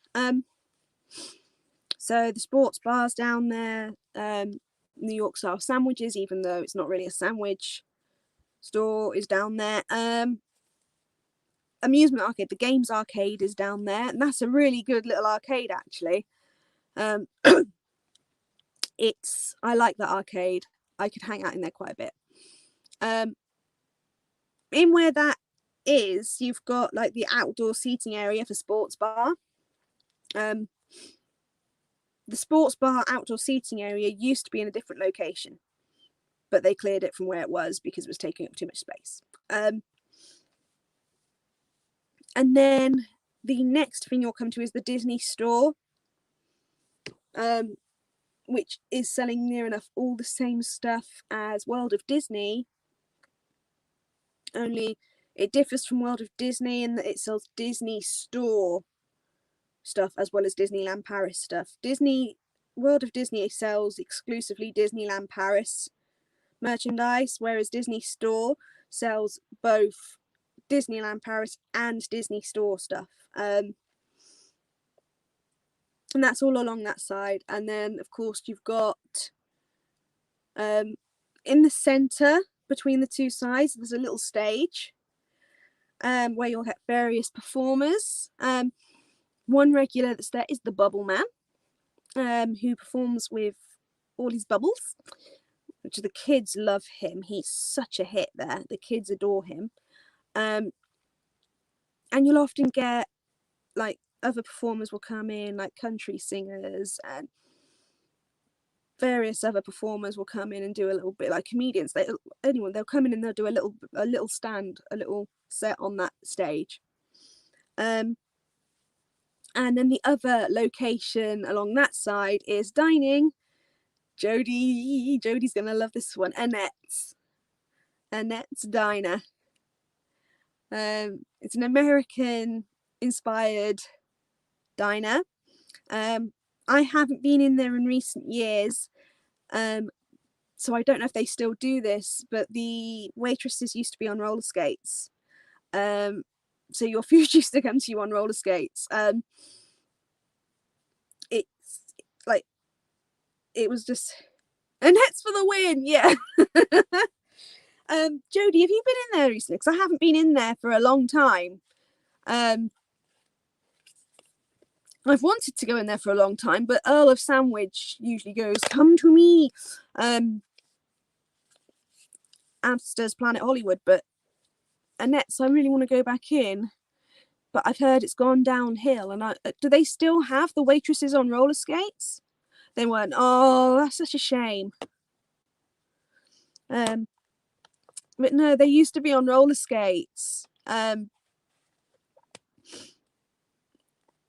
So the sports bar's down there, New York style sandwiches, even though it's not really a sandwich store, is down there. Amusement arcade, the games arcade is down there, and that's a really good little arcade actually. I like that arcade. I could hang out in there quite a bit. In where that is, you've got like the outdoor seating area for sports bar. The sports bar outdoor seating area used to be in a different location, but they cleared it from where it was because it was taking up too much space. And then the next thing you'll come to is the Disney store, which is selling near enough all the same stuff as World of Disney, only it differs from World of Disney in that it sells Disney store stuff as well as Disneyland Paris stuff. World of Disney sells exclusively Disneyland Paris merchandise, whereas Disney store sells both Disneyland Paris and Disney store stuff. And that's all along that side. And then of course you've got in the centre between the two sides there's a little stage where you'll get various performers. One regular that's there is the Bubble Man, who performs with all his bubbles, which the kids love him. He's such a hit there. The kids adore him. And you'll often get like other performers will come in, like country singers, and various other performers will come in and do a little bit, like comedians. They'll come in and they'll do a little stand, a little set on that stage. And then the other location along that side is dining. Jodie's gonna love this one. Annette's Diner. It's an American inspired diner. I haven't been in there in recent years, so I don't know if they still do this, but the waitresses used to be on roller skates. So your food used to come to you on roller skates. It's like, it was just, Annette's for the win, yeah. Jodie, have you been in there recently? Because I haven't been in there for a long time. I've wanted to go in there for a long time, but Earl of Sandwich usually goes, come to me, as does Planet Hollywood, but Annette's, I really want to go back in, but I've heard it's gone downhill. And do they still have the waitresses on roller skates? They weren't. Oh, that's such a shame. But no, they used to be on roller skates.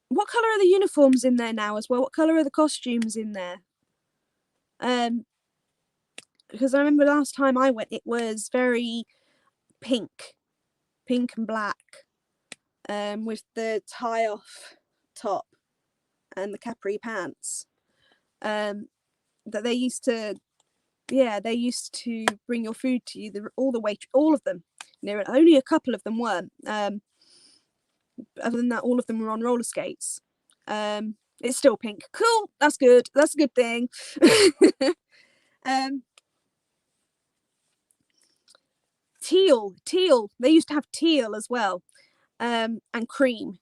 What colour are the uniforms in there now as well? What colour are the costumes in there? Because I remember last time I went, it was very pink and black, with the tie-off top and the capri pants. That they used to yeah, they used to bring your food to you. All of them. Only a couple of them weren't. Other than that, all of them were on roller skates. It's still pink. Cool. That's good. That's a good thing. Teal. They used to have teal as well. And cream,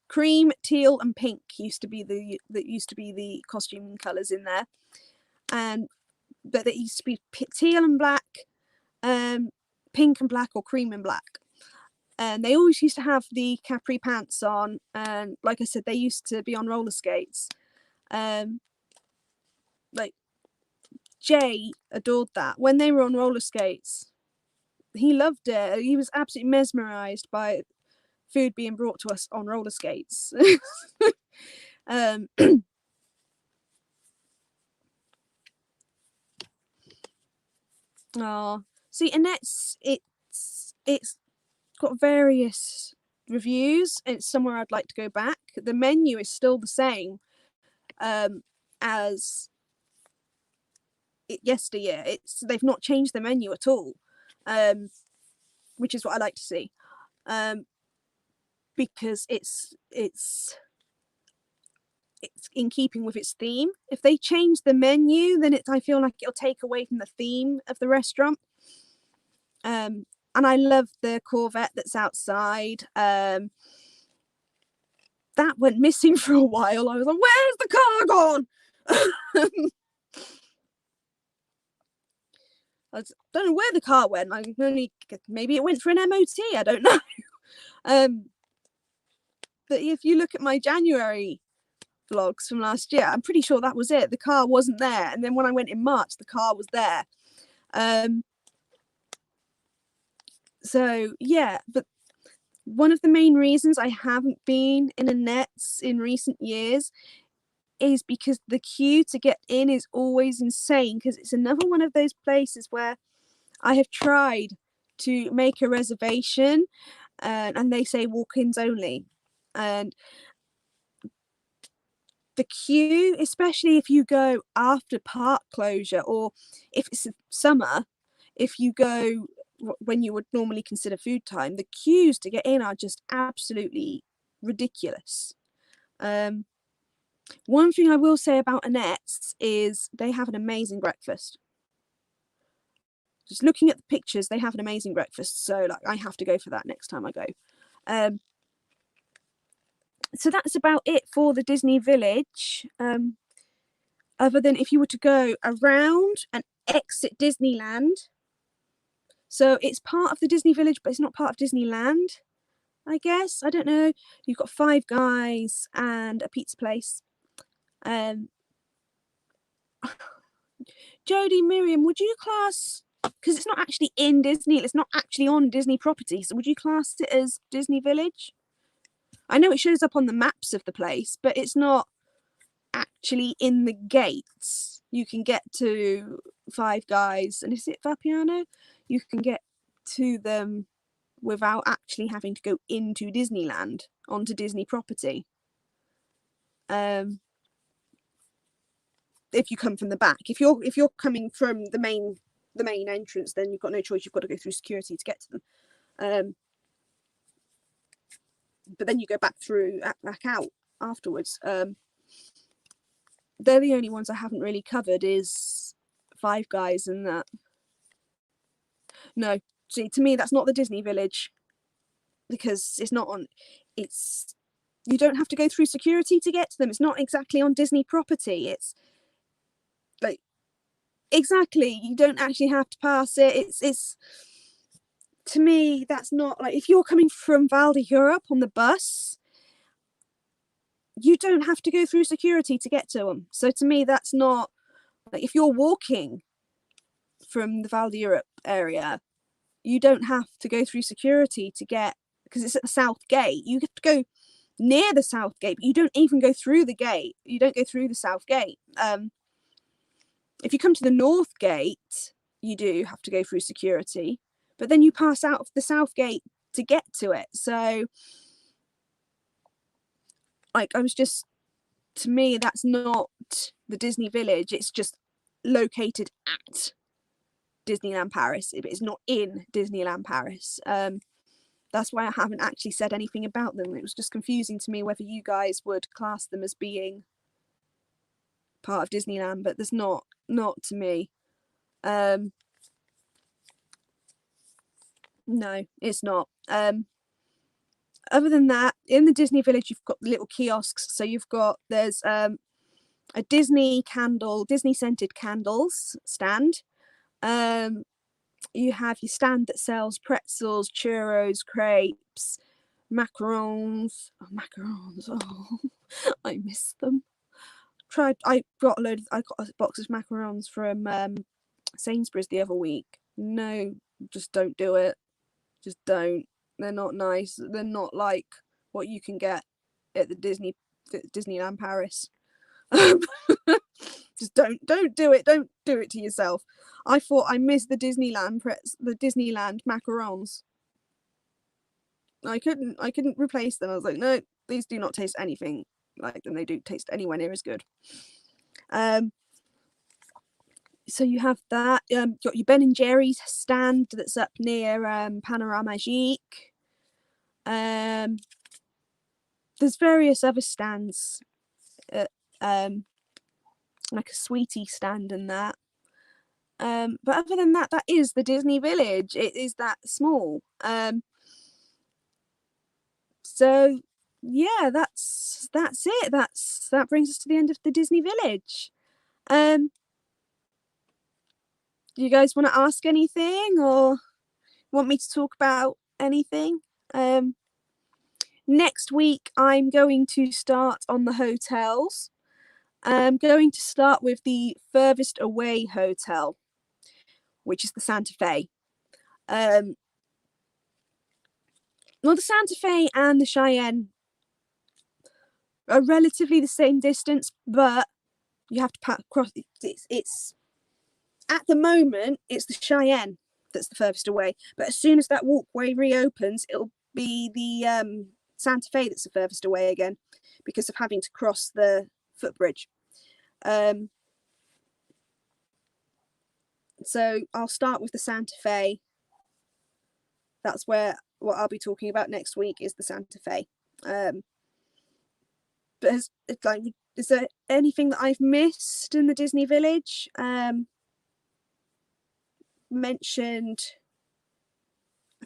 teal, and pink used to be the costume colours in there. But it used to be teal and black, pink and black, or cream and black. And they always used to have the capri pants on, and like I said, they used to be on roller skates. Like Jay adored that when they were on roller skates. He loved it. He was absolutely mesmerized by food being brought to us on roller skates. Oh, see, Annette's, it's got various reviews. It's somewhere I'd like to go back. The menu is still the same as yesteryear. They've not changed the menu at all, which is what I like to see, because it's in keeping with its theme. If they change the menu, then I feel like it'll take away from the theme of the restaurant. And I love the Corvette that's outside. That went missing for a while. I was like, where's the car gone? I don't know where the car went. Maybe it went for an MOT. I don't know. But if you look at my January vlogs from last year, I'm pretty sure that was it. The car wasn't there, and then when I went in March, the car was there. So yeah, but one of the main reasons I haven't been in Annette's in recent years is because the queue to get in is always insane, because it's another one of those places where I have tried to make a reservation and they say walk-ins only, and the queue, especially if you go after park closure, or if it's summer, if you go when you would normally consider food time, the queues to get in are just absolutely ridiculous. One thing I will say about Annette's is they have an amazing breakfast. Just looking at the pictures, they have an amazing breakfast, so like I have to go for that next time I go. So that's about it for the Disney Village. Other than if you were to go around and exit Disneyland, so it's part of the Disney Village, but it's not part of Disneyland, I guess. I don't know. You've got Five Guys and a pizza place. Jodie, Miriam, would you class, because it's not actually in Disney, it's not actually on Disney property, so would you class it as Disney Village? I know it shows up on the maps of the place, but it's not actually in the gates. You can get to Five Guys, and is it Vapiano? You can get to them without actually having to go into Disneyland, onto Disney property. If you come from the back, if you're coming from the main entrance, then you've got no choice. You've got to go through security to get to them. But then you go back out afterwards. They're the only ones I haven't really covered, is Five Guys and that. No, see, to me that's not the Disney Village, because it's not on. You don't have to go through security to get to them. It's not exactly on Disney property. It's like, exactly, you don't actually have to pass it. It's to me, that's not like, if you're coming from Val d'Europe on the bus, you don't have to go through security to get to them. So to me, that's not like, if you're walking from the Val d'Europe area, you don't have to go through security to get, because it's at the South Gate. You have to go near the South Gate, but you don't even go through the gate. You don't go through the South Gate. If you come to the North Gate, you do have to go through security, but then you pass out of the South Gate to get to it. So like, to me, that's not the Disney Village. It's just located at Disneyland Paris. It's not in Disneyland Paris. That's why I haven't actually said anything about them. It was just confusing to me whether you guys would class them as being part of Disneyland, but there's not to me. No, it's not. Other than that, in the Disney Village, you've got little kiosks. So there's a Disney scented candles stand. You have your stand that sells pretzels, churros, crepes, macarons. Oh, I miss them. I got a box of macarons from Sainsbury's the other week. No, just don't do it. Just don't. They're not nice. They're not like what you can get at the Disneyland Paris. Just don't do it. Don't do it to yourself. I thought I missed the Disneyland macarons. I couldn't replace them. I was like, no, these do not taste anything like them. They do taste anywhere near as good. So you have that. Got your Ben and Jerry's stand that's up near Panorama Magique. There's various other stands, like a sweetie stand and that. But other than that, that is the Disney Village. It is that small. So yeah, that's it. That brings us to the end of the Disney Village. Do you guys want to ask anything or want me to talk about anything? Next week, I'm going to start on the hotels. I'm going to start with the furthest away hotel, which is the Santa Fe. Well, the Santa Fe and the Cheyenne are relatively the same distance, but you have to cross. It's at the moment, it's the Cheyenne that's the furthest away. But as soon as that walkway reopens, it'll be the Santa Fe that's the furthest away again because of having to cross the footbridge. So I'll start with the Santa Fe. That's what I'll be talking about next week is the Santa Fe. But is there anything that I've missed in the Disney Village? I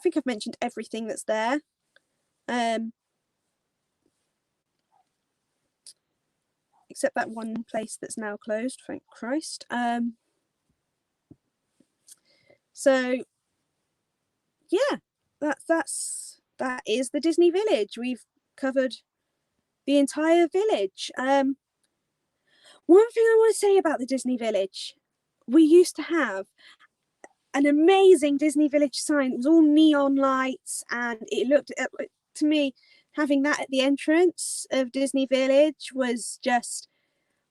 think I've mentioned everything that's there. Except that one place that's now closed, thank Christ. So yeah, that is the Disney Village. We've covered the entire village. One thing I want to say about the Disney Village, we used to have an amazing Disney Village sign. It was all neon lights, and it looked, to me, having that at the entrance of Disney Village was just,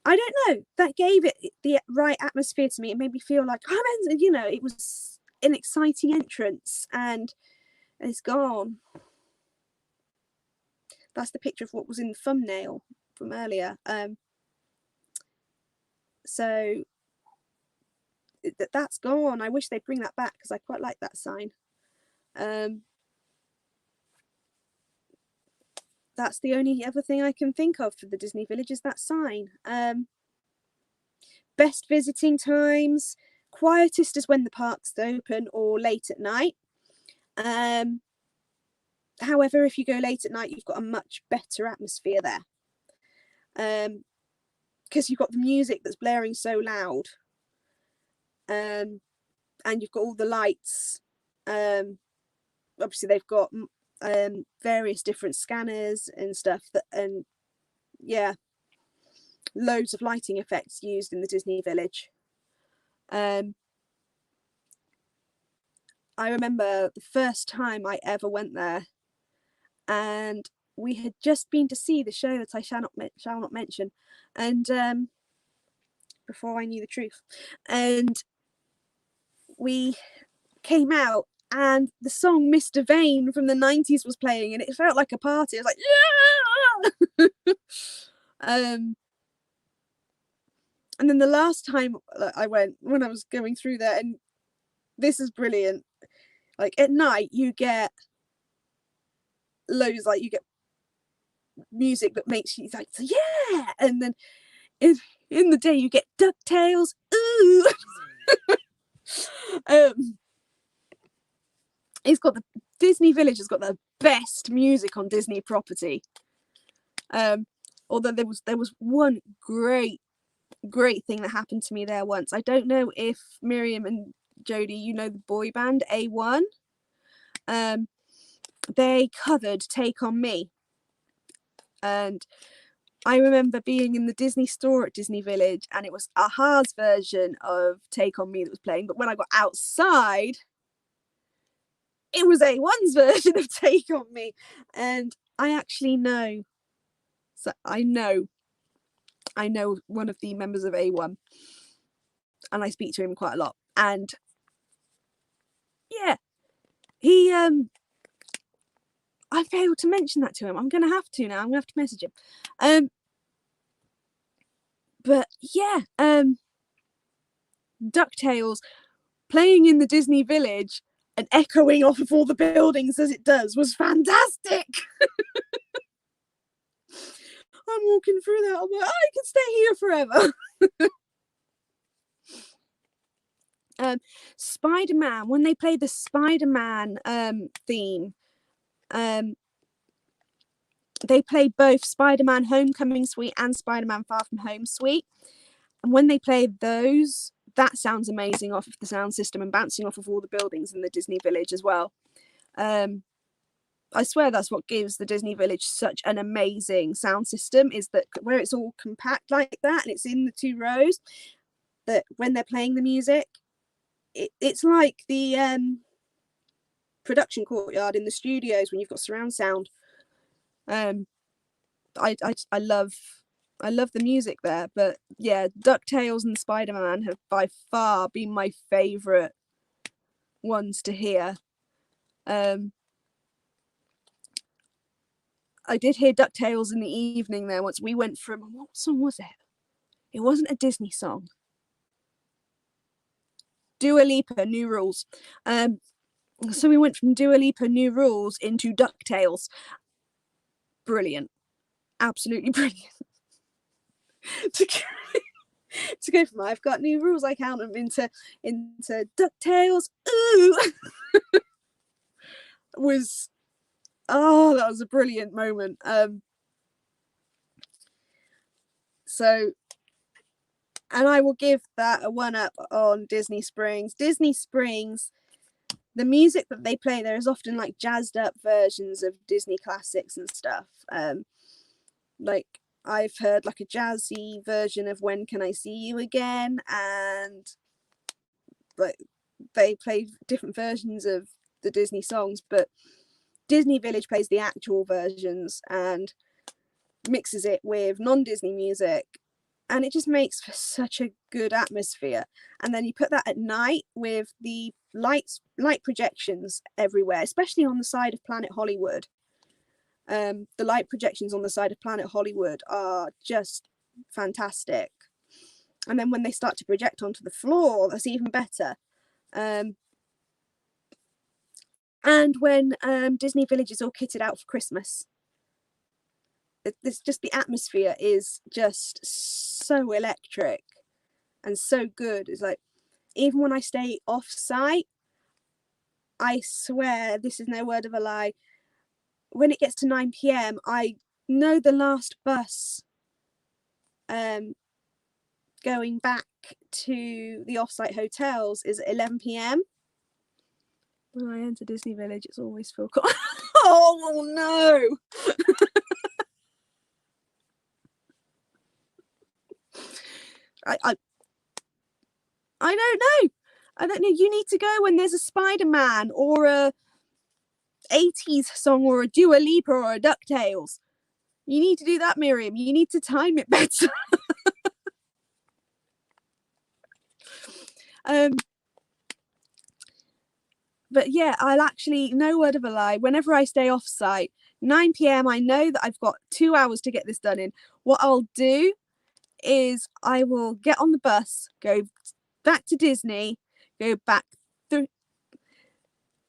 I don't know, that gave it the right atmosphere to me. It made me feel like, it was an exciting entrance, and it's gone. That's the picture of what was in the thumbnail from earlier. So that's gone. I wish they'd bring that back because I quite like that sign. That's the only other thing I can think of for the Disney Village is that sign. Best visiting times, quietest is when the park's open or late at night. However, if you go late at night, you've got a much better atmosphere there. Because you've got the music that's blaring so loud. And you've got all the lights. Obviously, they've got various different scanners and stuff loads of lighting effects used in the Disney Village. I remember the first time I ever went there, and we had just been to see the show that I shall not mention, and before I knew the truth, and we came out and the song Mr. Vane from the 90s was playing, and it felt like a party. I was like, yeah. And then the last time I went, when I was going through there, and this is brilliant. Like at night you get loads, like you get music that makes you like, yeah, and then in the day you get DuckTales. Ooh. It's got the Disney Village has got the best music on Disney property. Although there was one great thing that happened to me there once. I don't know if Miriam and Jodie, you know the boy band A1. They covered Take On Me, and I remember being in the Disney store at Disney Village, and it was Aha's version of Take On Me that was playing. But when I got outside, it was A1's version of Take On Me, and I actually know. So I know one of the members of A1, and I speak to him quite a lot. And yeah, he I failed to mention that to him. I'm gonna have to now. I'm gonna have to message him. But yeah, DuckTales playing in the Disney Village and echoing off of all the buildings as it does was fantastic. I'm walking through that. I'm like, I could stay here forever. Spider-Man, when they played the Spider-Man theme, they played both Spider-Man Homecoming Suite and Spider-Man Far From Home Suite. And when they played those, that sounds amazing off of the sound system and bouncing off of all the buildings in the Disney Village as well. I swear that's what gives the Disney Village such an amazing sound system, is that where it's all compact like that and it's in the 2 rows, that when they're playing the music, it's like the production courtyard in the studios when you've got surround sound. I love the music there. But yeah, DuckTales and Spider-Man have by far been my favourite ones to hear. I did hear DuckTales in the evening there once. We went from, what song was it? It wasn't a Disney song. Dua Lipa, New Rules. So we went from Dua Lipa, New Rules into DuckTales. Brilliant. Absolutely brilliant. to go from I've got new rules, I count them into DuckTales. Ooh. That was a brilliant moment. So, and I will give that a 1-up on Disney Springs. Disney Springs, the music that they play there is often like jazzed up versions of Disney classics and stuff. Like I've heard like a jazzy version of When Can I See You Again, and like they play different versions of the Disney songs, but Disney Village plays the actual versions and mixes it with non-Disney music, and it just makes for such a good atmosphere. And then you put that at night with the light projections everywhere, especially on the side of Planet Hollywood. The light projections on the side of Planet Hollywood are just fantastic. And then when they start to project onto the floor, that's even better. And when Disney Village is all kitted out for Christmas, it's just, the atmosphere is just so electric and so good. It's like, even when I stay off site, I swear, this is no word of a lie, when it gets to 9 p.m, I know the last bus going back to the off-site hotels is at 11 p.m. When I enter Disney Village, it's always full. Oh no! I don't know. I don't know. You need to go when there's a Spider-Man or a 80s song or a Dua Lipa or a DuckTales. You need to do that, Miriam. You need to time it better. But yeah, I'll actually, no word of a lie, whenever I stay off site, 9 p.m, I know that I've got 2 hours to get this done in. What I'll do is I will get on the bus, go back to Disney, go back through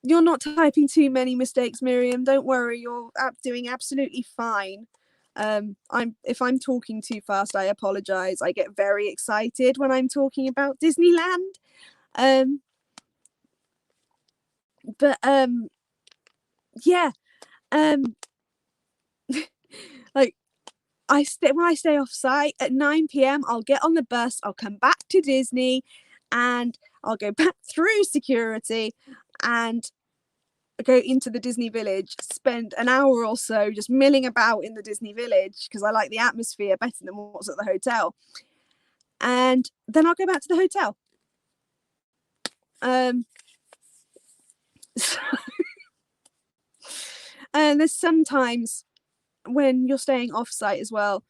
You're not typing too many mistakes, Miriam. Don't worry, you're doing absolutely fine. If I'm talking too fast, I apologize. I get very excited when I'm talking about Disneyland. But yeah. Like when I stay off site at 9 p.m, I'll get on the bus, I'll come back to Disney, and I'll go back through security and go into the Disney Village, spend an hour or so just milling about in the Disney Village because I like the atmosphere better than what's at the hotel. And then I'll go back to the hotel. And there's sometimes when you're staying off-site as well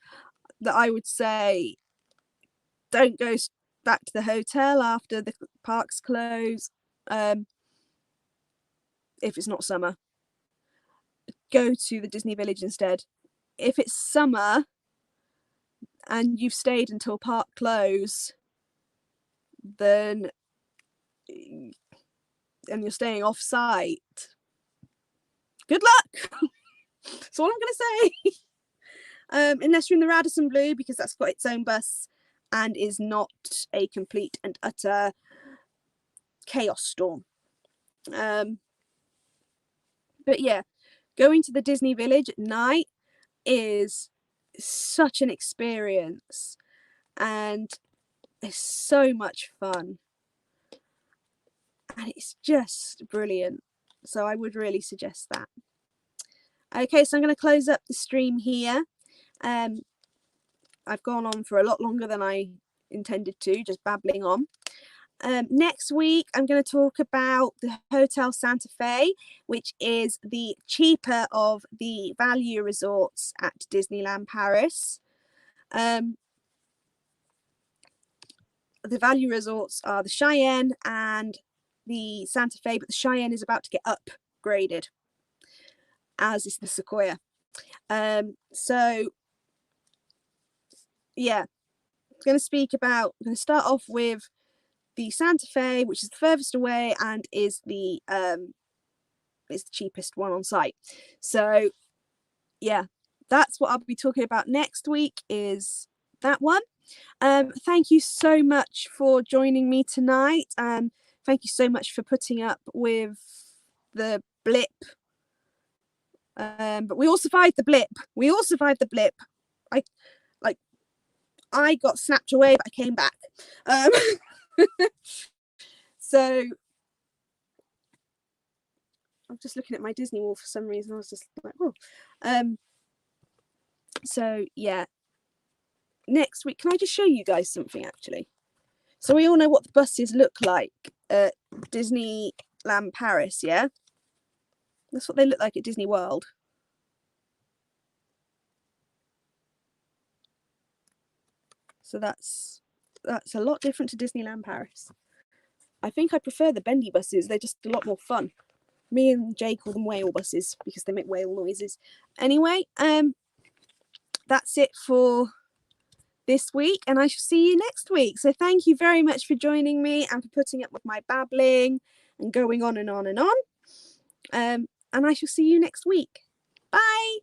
that I would say don't go back to the hotel after the parks close. If it's not summer, go to the Disney Village instead. If it's summer and you've stayed until park close, then and you're staying off site, good luck. That's all I'm gonna say. Unless you're in the Radisson Blu, because that's got its own bus and is not a complete and utter chaos storm. But yeah, going to the Disney Village at night is such an experience and it's so much fun and it's just brilliant. So I would really suggest that. Okay, so I'm going to close up the stream here. I've gone on for a lot longer than I intended to, just babbling on. Next week, I'm going to talk about the Hotel Santa Fe, which is the cheaper of the value resorts at Disneyland Paris. The value resorts are the Cheyenne and the Santa Fe, but the Cheyenne is about to get upgraded, as is the Sequoia. So, yeah, I'm going to start off with the Santa Fe, which is the furthest away and is the cheapest one on site. So yeah, that's what I'll be talking about next week, is that one. Thank you so much for joining me tonight. Thank you so much for putting up with the blip. But we all survived the blip. I got snapped away, but I came back. So I'm just looking at my Disney wall for some reason. I was just like, oh. So yeah, next week, can I just show you guys something actually? So we all know what the buses look like at Disneyland Paris, yeah? That's what they look like at Disney World. So that's a lot different to Disneyland Paris. I think I prefer the bendy buses. They're just a lot more fun. Me and Jay call them whale buses because they make whale noises. Anyway, that's it for this week, and I shall see you next week. So thank you very much for joining me and for putting up with my babbling and going on and on and on. And I shall see you next week. Bye.